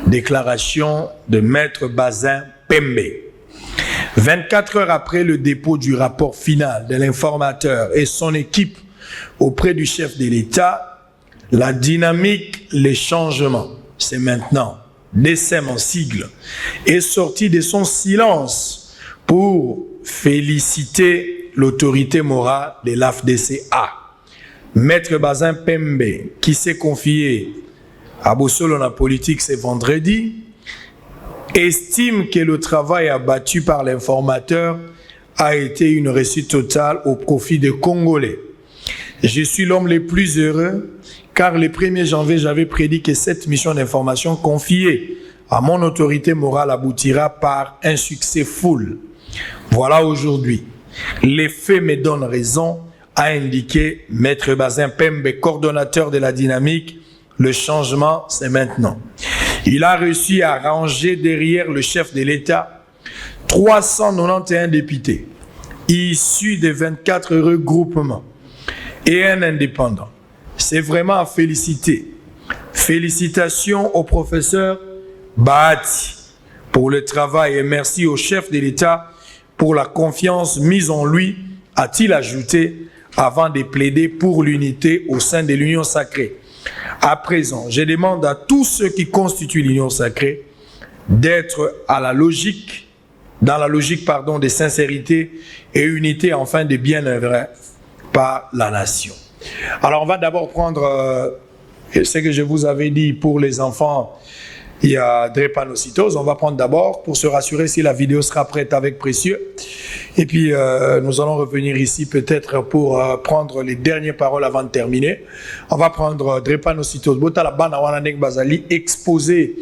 Déclaration de Maître Bazin Pembe. 24 heures après le dépôt du rapport final de l'informateur et son équipe auprès du chef de l'État, la dynamique, les changements, c'est maintenant. DSM en sigle est sorti de son silence pour féliciter l'autorité morale de l'AFDCA. Maître Bazin Pembe, qui s'est confié à Bossolo la politique ce vendredi, estime que le travail abattu par l'informateur a été une réussite totale au profit des Congolais. Je suis l'homme le plus heureux car le 1er janvier, j'avais prédit que cette mission d'information confiée à mon autorité morale aboutira par un succès full. Voilà aujourd'hui. Les faits me donnent raison, a indiqué Maître Bazin Pembe, coordonnateur de la dynamique. Le changement, c'est maintenant. Il a réussi à ranger derrière le chef de l'État 391 députés, issus des 24 regroupements, et un indépendant. C'est vraiment à féliciter. Félicitations au professeur Bahati pour le travail et merci au chef de l'État pour la confiance mise en lui, a-t-il ajouté, avant de plaider pour l'unité au sein de l'Union sacrée. À présent, je demande à tous ceux qui constituent l'Union sacrée d'être dans la logique de sincérité et unité afin de bien œuvrer par la nation. Alors, on va d'abord prendre ce que je vous avais dit pour les enfants. Il y a drépanocytose. On va prendre d'abord pour se rassurer si la vidéo sera prête avec Précieux. Et puis, nous allons revenir ici peut-être pour prendre les dernières paroles avant de terminer. On va prendre drépanocytose. Botala bana wananek bazali exposé.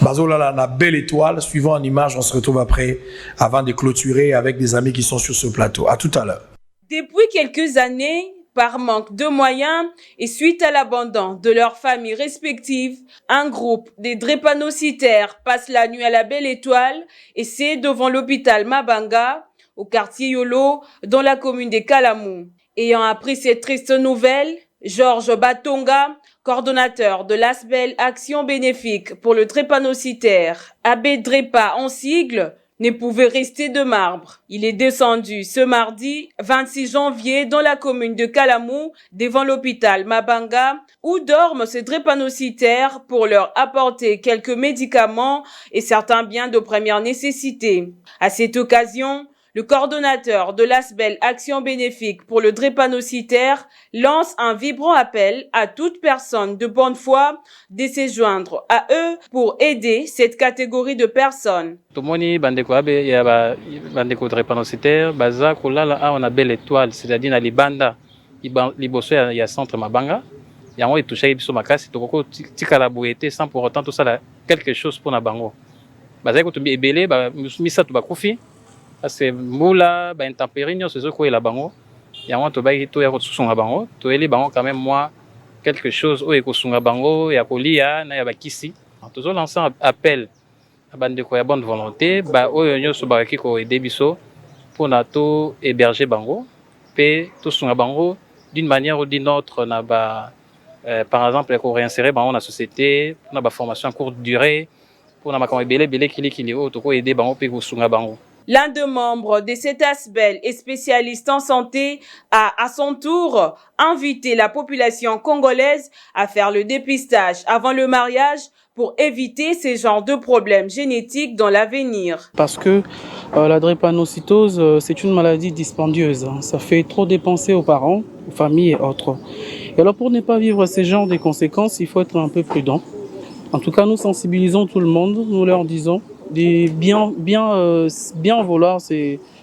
Bazola la belle étoile. Suivant en image, on se retrouve après avant de clôturer avec des amis qui sont sur ce plateau. À tout à l'heure. Depuis quelques années, par manque de moyens et suite à l'abandon de leurs familles respectives, un groupe des drépanocytaires passe la nuit à la Belle Étoile et c'est devant l'hôpital Mabanga, au quartier Yolo, dans la commune des Kalamou. Ayant appris cette triste nouvelle, Georges Batonga, coordonnateur de l'ASBEL Action Bénéfique pour le drépanocytaire, AB Drépa en sigle, ne pouvait rester de marbre. Il est descendu ce mardi 26 janvier dans la commune de Kalamou, devant l'hôpital Mabanga, où dorment ces drépanocytaires pour leur apporter quelques médicaments et certains biens de première nécessité. À cette occasion, le coordonnateur de l'ASBEL Action Bénéfique pour le drépanocytaire lance un vibrant appel à toute personne de bonne foi de se joindre à eux pour aider cette catégorie de personnes. Tomoni bandeko abe ya bandeko drépanocytaire baza kolala a na Belle Étoile, c'est-à-dire na libanda liboso ya centre Mabanga. Yango etouché biso makasi tokoko tikala boyete sans pour autant tout ça quelque chose pour na bango. Baza ko tumbi ebele ba misa to bakufi. Parce que moula ba intempérie nyonso ezo koyela bango yango tobai to ya kosunga bango toyeli bango quand même moi quelque chose oyo ekosunga bango ya kolia na ya bakisi tozo lancer un appel à bandeko ya bonne volonté ba oyo nyonso bakaki ko aider biso pour na to héberger bango pe to sunga bango d'une manière ou d'une autre na ba par exemple ko réinsérer bango na société na ba formation à courte durée pour na makambo belé kili oyo to ko aider bango pe ko sunga bango. L'un des membres de cet ASBEL et spécialiste en santé a à son tour invité la population congolaise à faire le dépistage avant le mariage pour éviter ces genres de problèmes génétiques dans l'avenir. Parce que la drépanocytose, c'est une maladie dispendieuse. Ça fait trop dépenser aux parents, aux familles et autres. Et alors pour ne pas vivre ces genres de conséquences, il faut être un peu prudent. En tout cas, nous sensibilisons tout le monde, nous leur disons de bien vouloir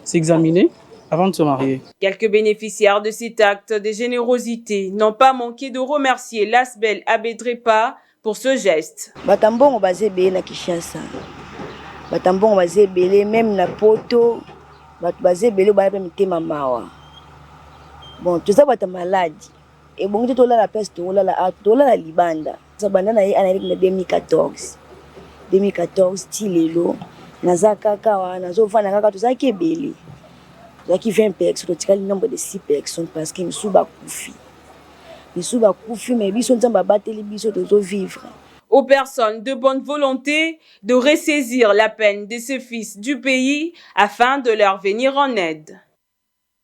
s'examiner avant de se marier. Quelques bénéficiaires de cet acte de générosité n'ont pas manqué de remercier l'ASBEL AB Drépa pour ce geste. Batambongo basé belé na Kinshasa. Batambongo basé belé même na Poto. Basé belé ba pe mitema mawa. Bon, tout ça bata maladie. Et bon tout la peste, tout la libanda. Ça bandana en 2014. 2014 tilelo nazaka kawa nazofana kaka tozaki ebele zaki 20 personnes totikali nombre de 6 personnes parce que misuba kufi mais biso nzamba bateli biso tozo vivre. Aux personnes de bonne volonté de ressaisir la peine de ces fils du pays afin de leur venir en aide.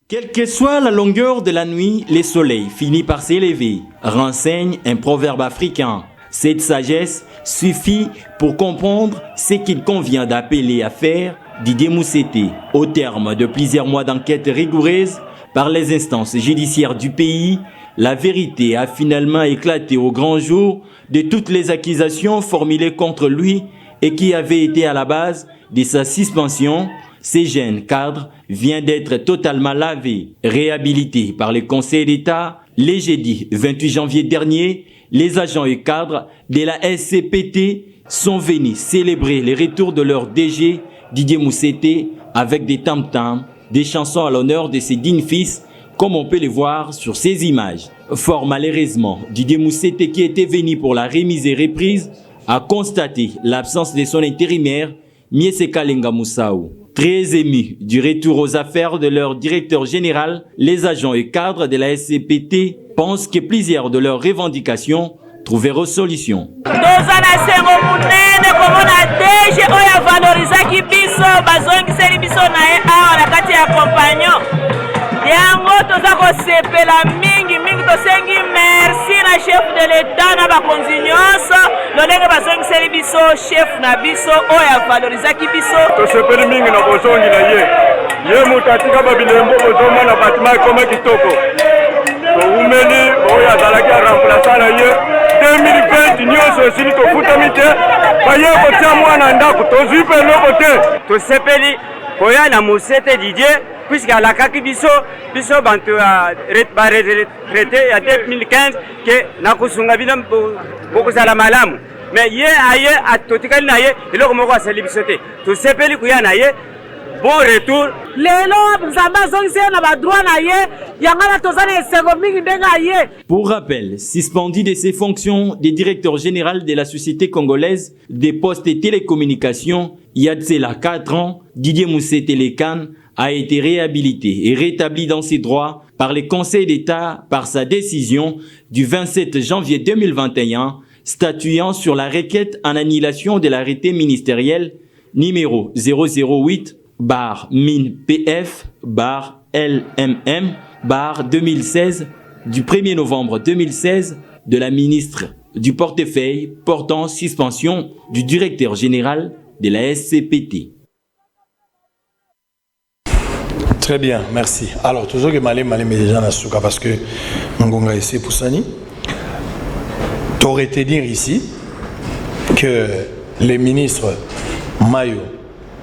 Quelle que soit la longueur de la nuit, le soleil finit par s'élever, renseigne un proverbe africain. Cette sagesse suffit pour comprendre ce qu'il convient d'appeler à faire Didier Mousseté. Au terme de plusieurs mois d'enquête rigoureuse par les instances judiciaires du pays, la vérité a finalement éclaté au grand jour de toutes les accusations formulées contre lui et qui avaient été à la base de sa suspension. Ce jeune cadre vient d'être totalement lavé, réhabilité par le Conseil d'État le jeudi 28 janvier dernier. Les agents et cadres de la SCPT sont venus célébrer le retour de leur DG Didier Mousseté avec des tam-tams, des chansons à l'honneur de ses dignes fils, comme on peut les voir sur ces images. Fort malheureusement, Didier Moussete, qui était venu pour la remise et reprise, a constaté l'absence de son intérimaire, Miese Kalenga Moussaou. Très émus du retour aux affaires de leur directeur général, les agents et cadres de la SCPT pensent que plusieurs de leurs revendications trouveront solution. yango toza kosepela mingi tosengi merci na chef de l'état na bakonzi nyonso lolenge bazongiseli biso chef na biso oyo avalorizaki biso tosepeli mingi na bozongi na ye moto atika babilembo bozomona batima ekoma kitoko toumeli oyo azalaki aremplaça na ye 2020 nyonso esili tofutami te baye kotia mwana ndako tozwi mpe eloko te tosepeli koya na Moussete Didier puisque alakaki biso bantu retraité ya 2015 ke nakusunga bino bokozala malamu mais ye aye atotikali na ye eloko moko asali biso te tosepeli kuya na ye bon retour lelo nzambe azongisi ye na badroit na ye yangana toza na esengo mingi ndenge aye. Pour rappel, suspendu de ses fonctions de directeur général de la société congolaise des postes et télécommunications il y a de cela 4 ans, Didier Moussete Lekan a été réhabilité et rétabli dans ses droits par le Conseil d'État par sa décision du 27 janvier 2021 statuant sur la requête en annulation de l'arrêté ministériel numéro 008-MIN-PF-LMM-2016 du 1er novembre 2016 de la ministre du portefeuille portant suspension du directeur général de la SCPT. Très bien, merci. Alors, toujours que Malé déjà dans souka parce que Ngonga ici pour Sani. Tu aurais été dire ici que le ministre Mayo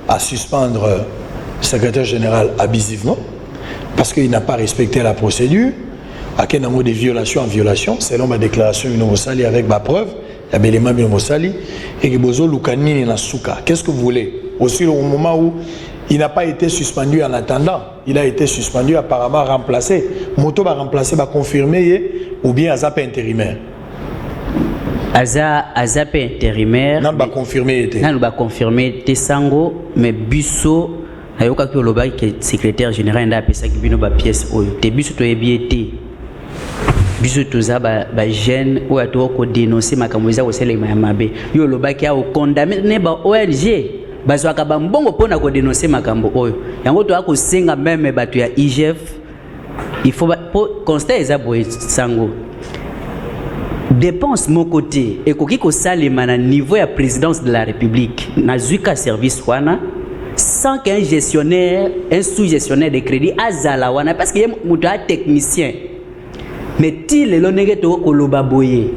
a suspendre le secrétaire général abusivement parce qu'il n'a pas respecté la procédure. À quel nombre de violations en violation, selon ma déclaration Minomosali avec ma preuve, il y a l'élément Minomosali et que Bozo Lukanini na souka. Qu'est-ce que vous voulez? Aussi au moment où il n'a pas été suspendu en attendant. Il a été suspendu, apparemment remplacé. Moto va remplacer, va confirmer ou bien Azap intérimaire. Azap intérimaire. Non, va confirmer. Non, va confirmer. Tessango, mais Busso, ayoka ki oloba ki secrétaire général nda pesa ki bino ba pièce oyo. Te Busso to ebiete. Busso toza ba jeune ou ato ko dénoncer makambo za ko selema ya mabe. Yo oloba ki a condamné ba ONG. Bazwaka bambongo pona ko dénoncer makambo oyo yango to akosenga même bato ya IGF il faut constat eza boye sango dépense mon côté et koki ko salema na niveau ya présidence de la République na zuka service wana sans qu'un gestionnaire un sous-gestionnaire de crédit azala wana parce que muto a technicien mais til le nenge to ko loba boye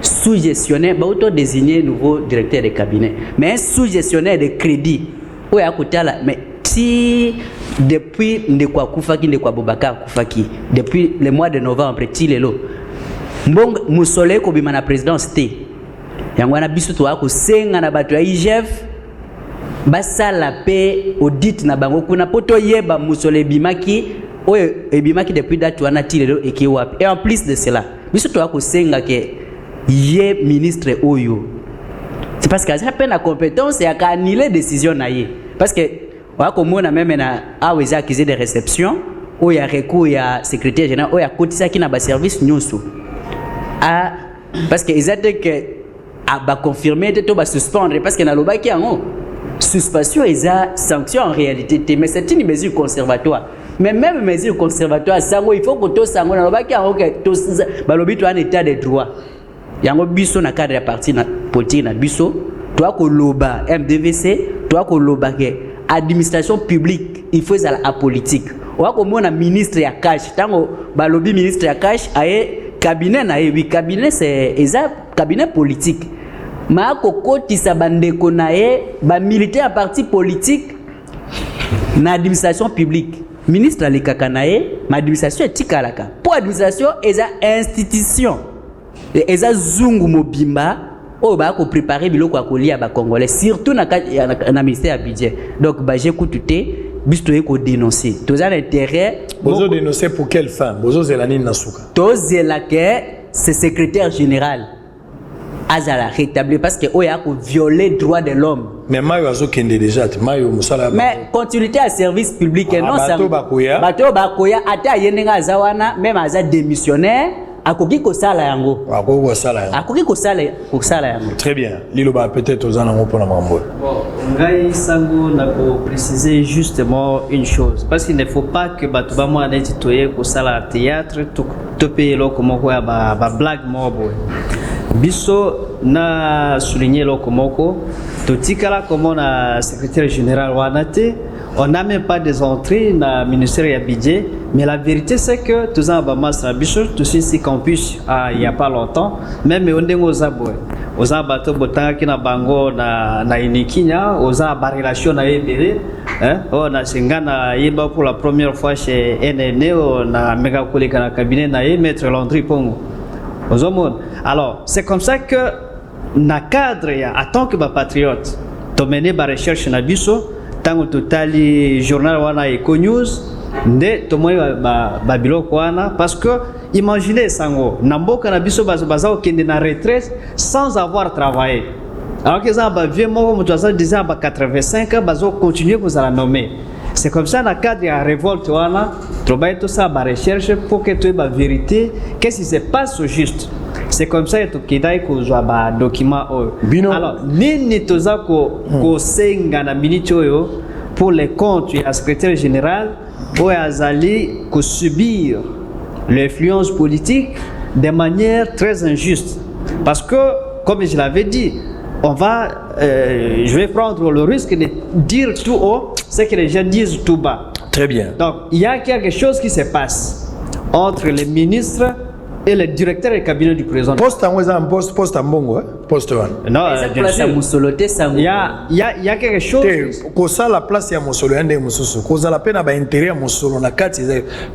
sous-gestionnaire, bah auto désigner nouveau directeur de cabinet, mais un sous-gestionnaire de crédit. Oui, à côté là, mais si depuis Ndekwa Koufaki, Ndekwa Bobaka Koufaki, depuis le mois de novembre, Tilelo, Mbong Moussole Kobima na présidence T. Yangwana biso to ako senga na bato ya IGF, basa la paix audit na bango kuna poto yeba Moussole bimaki, oye ebimaki depuis date wana Tilelo ekiwapi. Et en plus de cela, biso to ako senga ke yé ministre Oyo. C'est parce qu'il y a peine la compétence et à annuler décision naïe. Parce que on a même accusé de réception où il y a recours il y a secrétaire général où il y a cotisé qui n'a pas service nyonso. Ah parce que ils étaient que ba confirmer de tout ba suspendre parce que na loba qui en suspension et sanction en réalité mais c'est une mesure conservatoire. Mais même mesure conservatoire ça il faut que tout ça na loba qui en que tout balobi to un état de droit. Yango biso na cadre ya parti na politique na biso toi ko loba MDVC toi ko loba ke administration publique il faut ça la politique wa ko mona ministre ya cash tango balobi ministre ya cash aye cabinet na ye oui cabinet c'est eza cabinet politique ma ko kotisa bandeko na ye ba militaire parti politique na administration publique ministre alikaka na ye ma administration etikalaka pour administration eza institution eza zungu mobimba oh bah ko préparer biloko akolia ba congolais surtout na ministère du budget. Donc bah j'écoute bistoye ko dénoncer. Tous à l'intérêt. Bozo dénoncer pour quelle fin? Bozo zelani nasuka. Tous zelake c'est secrétaire général. Azala rétabli parce que oya ko violer droit de l'homme. Mais mayo azo kende déjà mayo musala. Mais continuité à service public et non ça. Bato bakoya ata yenenga azawana même aza démissionnaire akoki ko sala yango. Akoki ko sala yango. Akoki ko sala yango. Très bien. Lilo ba peut-être aux anango pour la mambo. Bon, ngai sango na ko préciser justement une chose parce qu'il ne faut pas que bato ba moi neti toye ko sala théâtre to payer lo comme quoi ba blague mobo. Biso na souligné lokomoko totikala comme na secrétaire général wanate on n'a même pas des entrées na ministère ya budget mais la vérité c'est que tous en bamastra biso tous ici campus il y a pas longtemps même on dengo zabwe oza bato botanga kina bango na inikinya oza ba relation na ebele on a singana yeba pour la première fois chez NNE na mega koleka na cabinet na maître Landry Pongo. Alors, c'est comme ça que, na cadre, en tant que patriote, tu mené la recherche na biso, tant que tu journal wana Eco News, nde to moyo ba biloko wana parce que imaginez sango, na mboka na biso baza okende na retraite sans avoir travaillé. Alors que ça ba vieux moko mutu asa déjà ba 85 ans bazo continuer pour la nommer. C'est comme ça, dans le cadre de la révolte, on a travaillé tout ça, la recherche pour que tu aies la vérité, qu'est-ce qui se passe au juste. C'est comme ça que tu as un document. Alors, ni tu as un minute pour les comptes du secrétaire général, pour subir l'influence politique de manière très injuste. Parce que, comme je l'avais dit, je vais prendre le risque de dire tout haut ce que les gens disent tout bas. Très bien. Donc, il y a quelque chose qui se passe entre les ministres et le directeur du cabinet du président. Poste en poste en bongo, poste en. Non, il y a quelque chose. Ko ça la place ya mosolo yande mususu. Ko za la peine ba intérêt mosolo na kati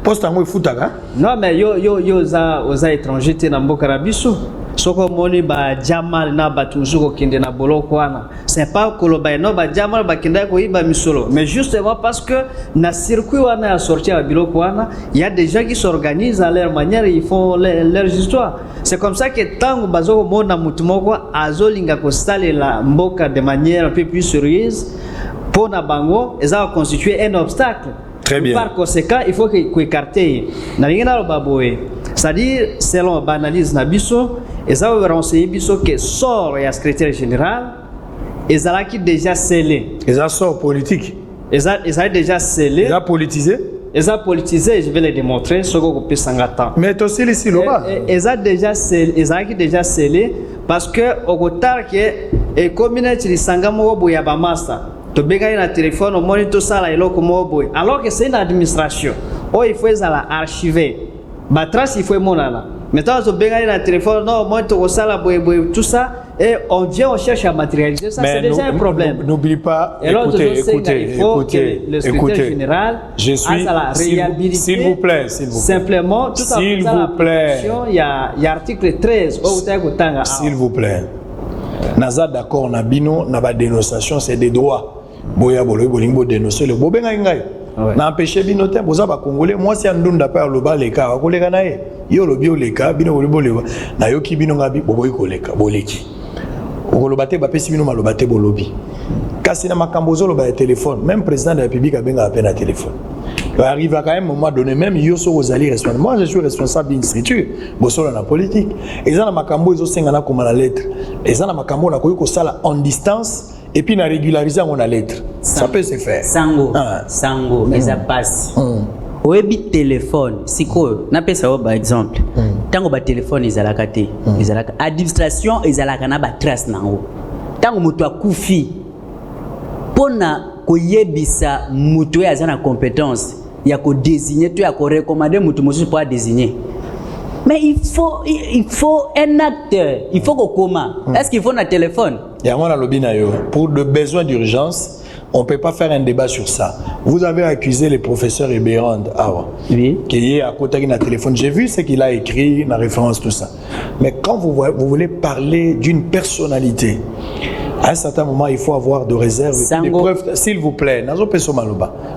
poste en futaka. Non mais yo za étranger te na mboka na biso. Soko moni ba jamal na batuzuko kende na boloko wana. C'est pas koloba no ba jamal ba kenda ko iba misolo. Mais justement parce que na circuit wana a sorti à biloko wana, il y a des gens qui s'organisent à leur manière, ils font leur histoire. C'est comme ça que tango bazoko mona mutumoko azolinga ko stale la mboka de manière un peu plus sérieuse pour na bango, et ça va constituer un obstacle. Très bien. Par conséquent, il faut que écarter. Na lingana lo baboé. C'est-à-dire selon l'analyse nabiso, et ça va renseigner biso que sort et secrétaire général, et ça qui déjà scellé. Et ça sort politique. Et ça déjà scellé. Et ça politisé. Et ça politisé, je vais le démontrer, ce qu'on peut s'engager. Mais tu sais ici là-bas. Et ça déjà scellé, et ça qui déjà scellé, parce que au retard que et communauté de Sangamo boya ba master. Tu bégaye na téléphone, au moins tout ça là eloko mo boy. Alors que c'est une administration. Oh il faut ça archiver. Ba trace il faut monana. Maintenant tu bégaye na téléphone, non moi tout ça là boy tout ça et on vient on cherche à matérialiser ça. C'est déjà un problème. N'oublie pas. Écoutez. Le secrétaire général je suis à la réhabilité. S'il vous plaît. Simplement tout ça. S'il vous plaît. Il y a article 13 S'il vous plaît. Naza d'accord na bino na ba dénonciation c'est des droits. Boya bolo bolingo dénoncer le bobenga ngai. Na empêcher bino te boza ba congolais moi si andunda pa loba leka ba koleka na ye. Yo lobi oleka bino boleba. Na yoki bino ngabi boboyi koleka boleki. Okoloba te ba pesi bino maloba te bolobi. Kasi na makambo zo loba téléphone même président de la République a benga appel à téléphone. Il arrive à quand même un moment donné même yo so ozali responsable. Moi je suis responsable d'une structure bosolo na politique. Et ça na makambo zo senga na comme la lettre. Et ça na makambo na koyo ko sala en distance. Et puis, on a régularisé mon lettre. Ça peut se faire. Sango, mais ça passe. Au téléphone, si quoi, n'a pas ça par exemple. Tant que téléphone ils la caté, administration ils la kana ba trace nango. Tant que mutu akufi, pona koyebisa mutu ya zana compétence, ya ko désigner, tu ya ko recommander mutu mutu pour désigner. Mais il faut un acteur, il faut qu'on comment. Est-ce qu'il faut un téléphone? Il y a un lobby pour de besoins d'urgence. on ne peut pas faire un débat sur ça. Vous avez accusé le professeur Ebérand, qui est à côté de notre téléphone. J'ai vu ce qu'il a écrit, la référence, tout ça. Mais quand vous voulez parler d'une personnalité, à un certain moment, il faut avoir de réserves, des preuves, s'il vous plaît. Il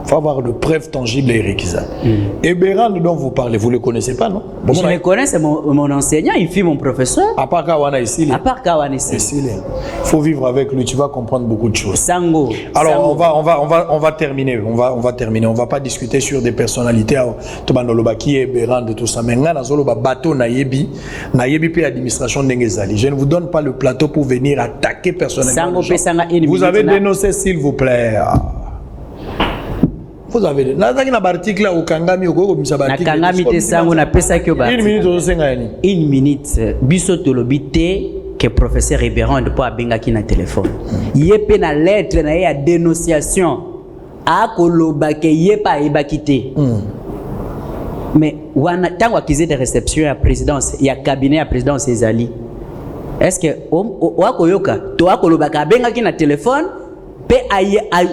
faut avoir de preuves tangibles et réquisites. Ebérand, dont vous parlez, vous ne le connaissez pas, non? Je le connais, c'est mon enseignant, il fut mon professeur. À part Kawana ici. À part Kawana ici. Il faut vivre avec lui, tu vas comprendre beaucoup de choses. Sango. Alors, on va terminer. On ne va pas discuter sur des personnalités. Qui est Ebérand de tout ça. Mais bateau nayebi puis l'administration d'Engezali. Je ne vous donne pas le plateau pour venir attaquer personnellement. Vous avez dénoncé, s'il vous plaît. Vous avez un article au Kangami au une minute. Biso tolobité que professeur Ebérand de pas bengaki na téléphone. Yé na lettre na ya dénonciation a koloba ke yé pas ebakité. Mais wana tango accusé de réception à présidence, il y a cabinet à présidence ezali. Est-ce que wakoyoka to akoloba ka bengaki na téléphone pe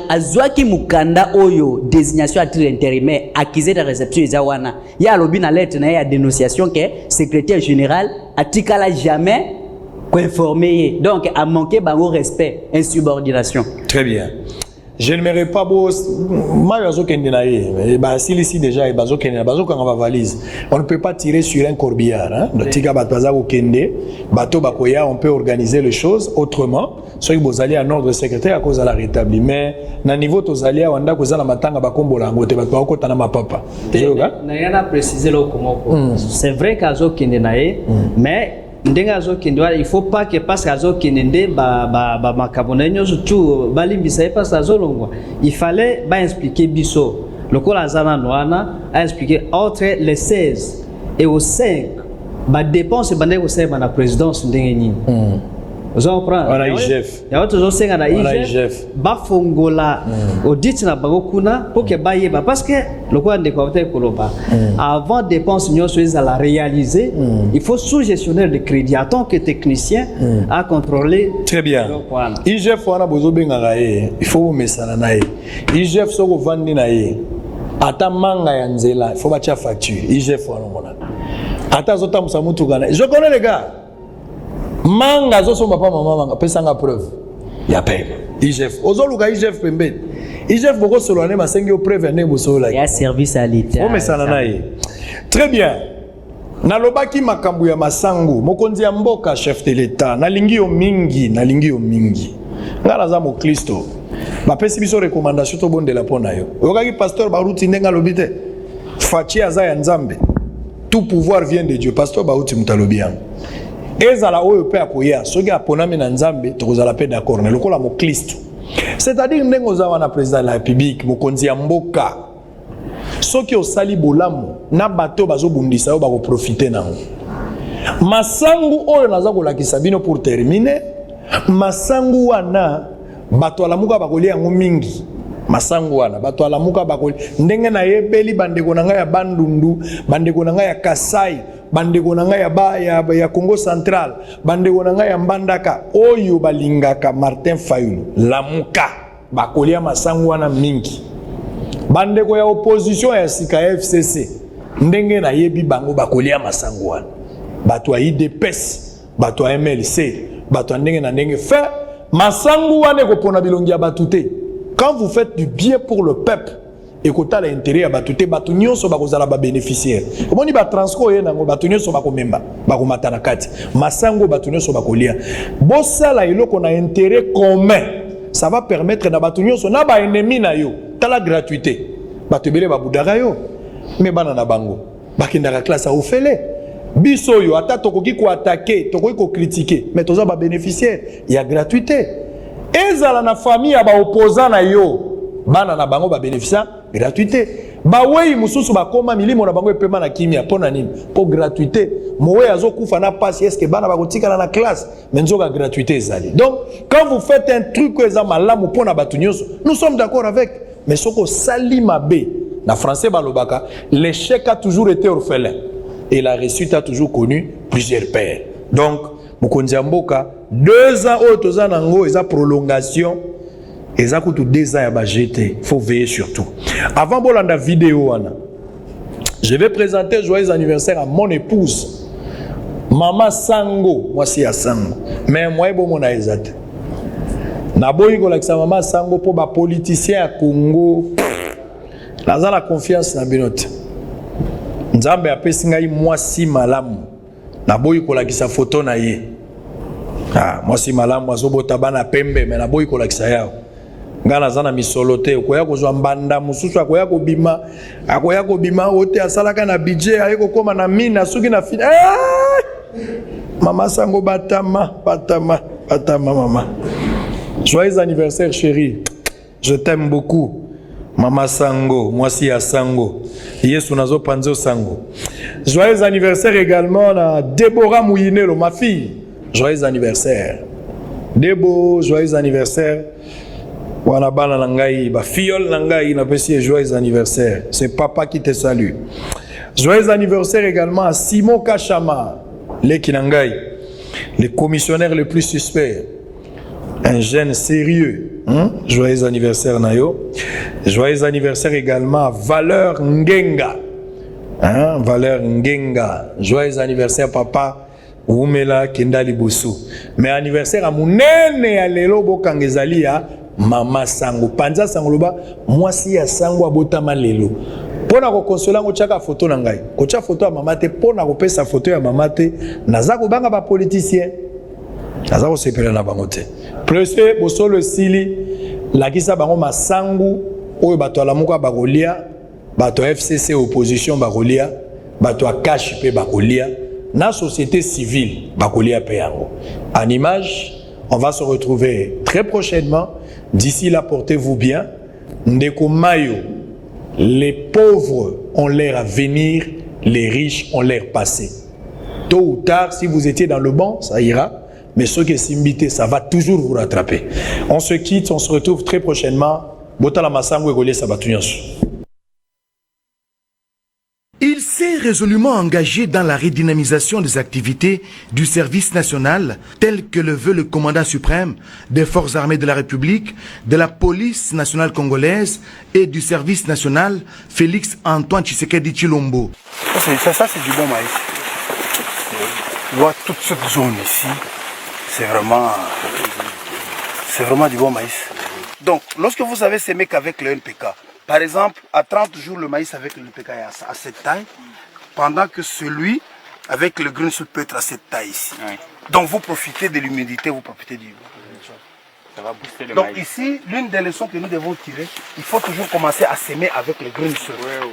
azwaki mukanda oyo désignation à titre intérimaire accusé de réception ezawana ya lobi na lettre na ya dénonciation que secrétaire général atikala jamais informé donc a manqué bango respect insubordination. Très bien. Je ne m'aimerais pas beau Mayozo Kendenaye, ici déjà et Bazo Kende, Bazo quand on va valise. On ne peut pas tirer sur un corbillard. Hein? Le Tika Batazao Kende, Bato Bakoya, on peut organiser les choses autrement. Soit que vous allez en ordre secrétaire à cause de la rétabli. Mais na niveau tous allez à Wanda cause la matanga bakombola ngote batwa kota na mapapa. N'a pas précisé le comment. C'est vrai qu'Azo Kendenaye, mais ndenga azokindwa il faut pas que parce azokinde ba makabonenyo surtout balimbisa parce azolongwa il fallait ba expliquer biso le kola zana noana a expliqué entre les 16 et au 5 ba dépense bande ko sema na présidence ndenge nini vous comprenez on a IGF ya watu zosenga na IGF ba fongola audit na bango kuna pour que ba yeba parce que le quoi de côté koloba avant dépense nyoso à la réaliser il faut sous-gestionnaire de crédit en tant que technicien à contrôler. Très bien. IGF wana bozo benga il faut mesana na IGF soko vandi na ata manga ya nzela il faut bacha facture IGF wana mona ata zota musamutu kana je connais les gars manga zo somba pa mama manga pesanga preuve ya paye IGF ozoluka IGF pembe IGF boko solane masengi o preuve ne bosola ya service à l'état o mesana na très bien nalobaki makambu ya masangu mokonzi ya mboka chef de l'état nalingi yo mingi ngala za mo Kristo bapesi biso recommandation to bondela pona yo okaki pasteur baruti ndenga lobite fachi aza ya nzambe tout pouvoir vient de Dieu pasteur baruti mutalobiang ezala oyo pe akoya soki aponami na nzambe tokozala pe d'accord na lokola mo Kristo c'est-à-dire ndengo za wana président de la République mokonzi ya mboka soki osali bolamu na bato bazobundisa yo bako profiter nango masangu oyo naza kolakisa bino pour terminer masangu wana bato alamuka bakolia yango mingi masangu wana bato alamuka bakoli ndenge na yebeli bandeko na ngai ya Bandundu bandeko na ngai ya Kasai bandeko na ngai ya Congo Central bandeko na ngai ya Mbandaka oyo balingaka Martin Fayulu lamuka bakolia masangu wana mingi bandeko ya opposition ya sika FCC ndenge na yebi bango bakolia masangu wana bato ya IDPS bato ya MLC bato ndenge na ndenge fait masangu wana ko pona bilongi ya batute. Quand vous faites du bien pour le peuple et que tu as l'intérêt à battre, batu nyonso bakozala ba bénéficiaire. Comment ni ba transco ye nango batu nyonso bakomemba, bakomata na kati. Masango batu nyonso bakolia. Bosala eloko na intérêt commun. Ça va permettre na batu nyonso na ba ennemi na yo, ta la gratuité. Batu belé ba budara yo. Mais bana na bango. Bakindaka classe a ofele. Biso yo ata tokoki ko attaquer, tokoki ko critiquer, mais toza ba bénéficiaire, il y a gratuité. Ezala na famille ya ba opposant na yo bana na bango ba bénéficier gratuité ba wei mususu ba koma milimo na bango epema na kimia pona nini po gratuité mowe azokufa na passe est-ce que bana ba kotika na classe menzoka gratuité ezali. Donc quand vous faites un truc que za malamu pona batu nyonso nous sommes d'accord avec mais soko sali mabe na français balobaka l'échec a toujours été orphelin et la réussite a toujours connu plusieurs pères. Donc Mokonzi ya mboka 2 ans au tozana ngo eza prolongation Et ça coûte 2 ans à jeter. Il faut veiller surtout. Avant de la vidéo, je vais présenter joyeux anniversaire à mon épouse. Maman Sango. Moi, c'est à Sango. Mais moi, je suis mon aïsate. Naboyi kolakisa Maman Sango pour les politiciens à Congo. Naza la confiance na binote. Nzambe apesi ngai mwasi malamu. Naboyi kolakisa photo na ye. Ah, mwasi malamu azobota bana pembe mais naboyi kolakisa yao. Ngana zana misolote koya kozwa mbanda mususu akoya kobima ote asalaka na budget ayeko koma na mina suki na fina. Maman Sango batama maman. Joyeux anniversaire chérie. Je t'aime beaucoup. Maman Sango, moi aussi à Sango. Yesu nazo panzo Sango. Joyeux anniversaire également à Déborah Mouyinelo, ma fille. Joyeux anniversaire. Débo, joyeux anniversaire. Wana bana nangai, ba fiole nangai na pesi joyeux anniversaire. C'est papa qui te salue. Joyeux anniversaire également à Simon Kachama, le Kinangai, le commissionnaire le plus suspect. Un jeune sérieux. Joyeux anniversaire Nayo. Joyeux anniversaire également à Valeur Ngenga. Valeur Ngenga. Joyeux anniversaire papa Oumela Kendali Bossou. Mais anniversaire à Mounene à Lelo Bokangezali à Mama Sango. Panza Sangoloba, moi si à Sango Abotama Lelo. Pona ko consola ngo chaka photo na ngai. Ko cha photo ya mama te pona ko pesa photo ya mama te. Naza ko banga ba politicien. Naza ko sepela na bango te. Presse bosolo sili la kisa bango masangu oyo bato alamuka bakolia, bato FCC opposition bakolia, bato akash pe bakolia, na société civile bakolia pe yango. En image, on va se retrouver très prochainement. D'ici là, portez-vous bien. Ndeko Mayo, les pauvres ont l'air à venir, les riches ont l'air passé. Tôt ou tard, si vous étiez dans le banc, ça ira. Mais ceux qui sont invités, ça va toujours vous rattraper. On se quitte, on se retrouve très prochainement. Botala Masango et Goliath Sabatunias. Il s'est résolument engagé dans la redynamisation des activités du service national, tel que le veut le commandant suprême des forces armées de la République, de la police nationale congolaise et du service national, Félix Antoine Tshisekedi Tshilombo. Ça c'est du bon maïs. Tu vois, toute cette zone ici, c'est vraiment du bon maïs. Donc, lorsque vous avez semé qu'avec le NPK, par exemple, à 30 jours, le maïs avec le NPK est à cette taille, pendant que celui avec le Green Soup peut être à cette taille ici. Oui. Donc, vous profitez de l'humidité, vous profitez du... Ça va booster le maïs. Donc, ici, l'une des leçons que nous devons tirer, il faut toujours commencer à semer avec le Green Soup. Oui, oui.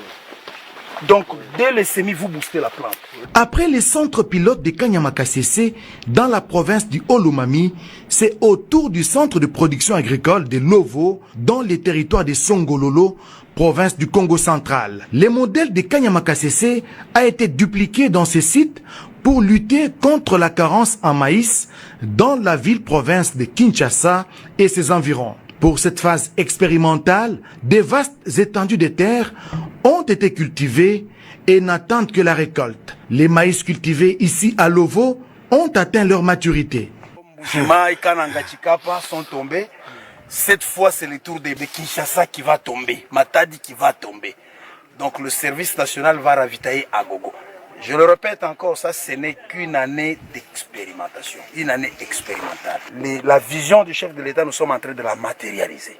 Donc, dès le semis, vous boostez la plante. Après les centres pilotes de Kanyamakasese, dans la province du Olomami, c'est autour du centre de production agricole de Lovo, dans les territoires de Songololo, province du Congo central. Le modèle de Kanyamakasese a été dupliqué dans ces sites pour lutter contre la carence en maïs dans la ville-province de Kinshasa et ses environs. Pour cette phase expérimentale, des vastes étendues de terre ont été cultivées et n'attendent que la récolte. Les maïs cultivés ici à Lovo ont atteint leur maturité. Bushima et Kanangachikapa sont tombés. Cette fois, c'est le tour de Kinshasa qui va tomber, Matadi qui va tomber. Donc le service national va ravitailler à gogo. Je le répète encore, ça ce n'est qu'une année d'expérimentation, une année expérimentale. La vision du chef de l'État, nous sommes en train de la matérialiser.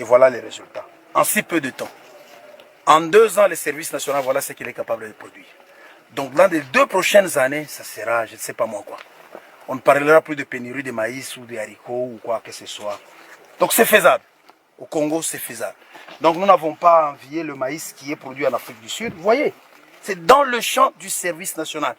Et voilà les résultats. En si peu de temps. En 2 ans, le service national, voilà ce qu'il est capable de produire. Donc dans les 2 prochaines années, ça sera, je ne sais pas moi quoi. On ne parlera plus de pénurie de maïs ou de haricots ou quoi que ce soit. Donc c'est faisable. Au Congo, c'est faisable. Donc nous n'avons pas envié le maïs qui est produit en Afrique du Sud. Vous voyez, c'est dans le champ du service national.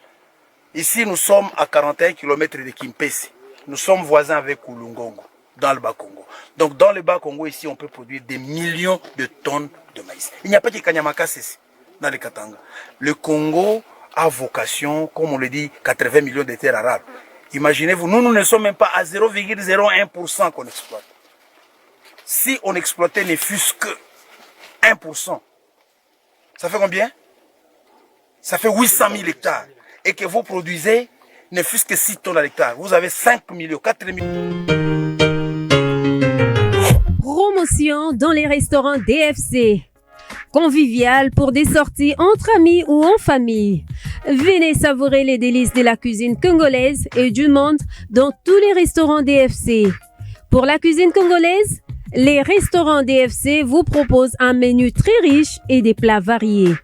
Ici, nous sommes à 41 km de Kimpese. Nous sommes voisins avec Ulungongo, dans le Bas-Congo. Donc dans le Bas-Congo, ici, on peut produire des millions de tonnes de maïs. Il n'y a pas que Kanyamakasese dans le Katanga. Le Congo a vocation, comme on le dit, 80 millions de terres arables. Imaginez-vous, nous ne sommes même pas à 0,01% qu'on exploite. Si on exploitait ne fût-ce que 1%, ça fait combien? Ça fait 800 000 hectares. Et que vous produisez ne fût-ce que 6 tonnes à l'hectare. Vous avez 5 millions, 4 millions. Promotion dans les restaurants DFC. Convivial pour des sorties entre amis ou en famille. Venez savourer les délices de la cuisine congolaise et du monde dans tous les restaurants DFC. Pour la cuisine congolaise, les restaurants DFC vous proposent un menu très riche et des plats variés.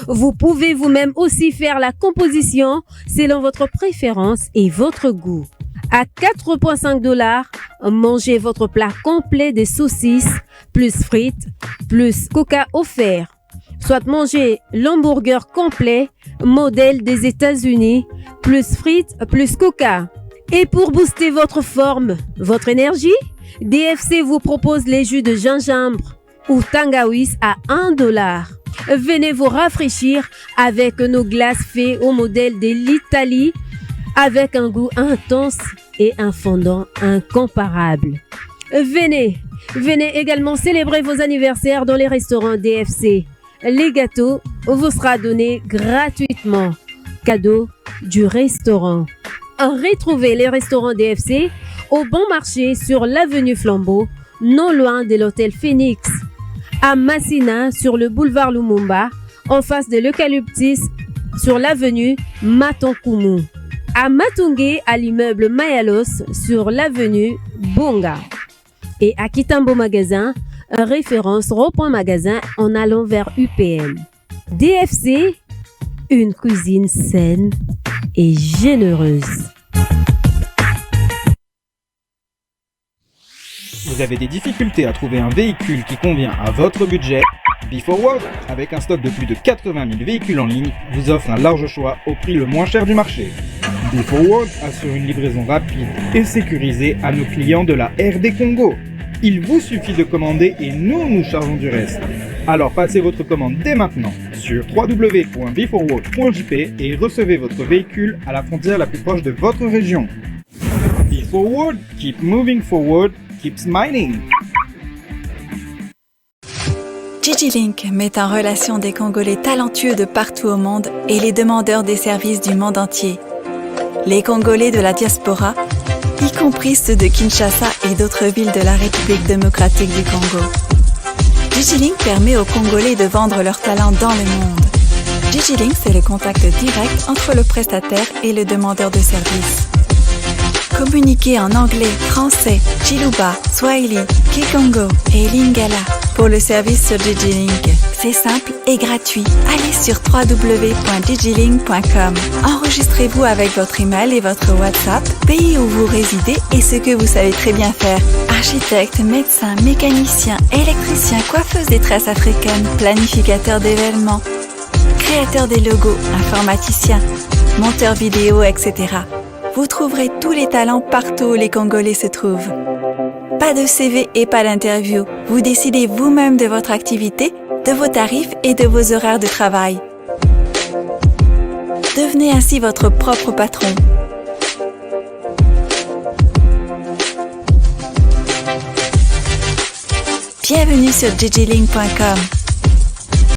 Vous pouvez vous-même aussi faire la composition selon votre préférence et votre goût. À 4,5 $, mangez votre plat complet de saucisses, plus frites, plus coca offert. Soit mangez l'hamburger complet, modèle des États-Unis, plus frites, plus coca. Et pour booster votre forme, votre énergie, DFC vous propose les jus de gingembre ou tangawiz à 1 $. Venez vous rafraîchir avec nos glaces faites au modèle de l'Italie, avec un goût intense et un fondant incomparable. Venez également célébrer vos anniversaires dans les restaurants DFC. Les gâteaux vous seront donnés gratuitement. Cadeau du restaurant. Retrouvez les restaurants DFC au Bon Marché sur l'avenue Flambeau, non loin de l'hôtel Phoenix. À Massina, sur le boulevard Lumumba, en face de l'Eucalyptus, sur l'avenue Matonkumu. À Matungé, à l'immeuble Mayalos, sur l'avenue Bonga. Et à Kitambo Magasin, référence rond-point magasin en allant vers UPM. DFC, une cuisine saine et généreuse. Vous avez des difficultés à trouver un véhicule qui convient à votre budget? Before avec un stock de plus de 80 000 véhicules en ligne, vous offre un large choix au prix le moins cher du marché. Before assure une livraison rapide et sécurisée à nos clients de la RD Congo. Il vous suffit de commander et nous chargeons du reste. Alors passez votre commande dès maintenant sur www.beforward.jp et recevez votre véhicule à la frontière la plus proche de votre région. Before keep moving forward, keep smiling. DigiLink met en relation des Congolais talentueux de partout au monde et les demandeurs des services du monde entier. Les Congolais de la diaspora, y compris ceux de Kinshasa et d'autres villes de la République démocratique du Congo. DigiLink permet aux Congolais de vendre leurs talents dans le monde. DigiLink, c'est le contact direct entre le prestataire et le demandeur de service. Communiquez en anglais, français, Chiluba, Swahili, Kikongo et Lingala pour le service sur DigiLink. C'est simple et gratuit. Allez sur www.digilink.com. Enregistrez-vous avec votre email et votre WhatsApp, pays où vous résidez et ce que vous savez très bien faire. Architecte, médecin, mécanicien, électricien, coiffeuse des tresses africaines, planificateur d'événements, créateur des logos, informaticien, monteur vidéo, etc. Vous trouverez tous les talents partout où les Congolais se trouvent. Pas de CV et pas d'interview. Vous décidez vous-même de votre activité, de vos tarifs et de vos horaires de travail. Devenez ainsi votre propre patron. Bienvenue sur digilink.com.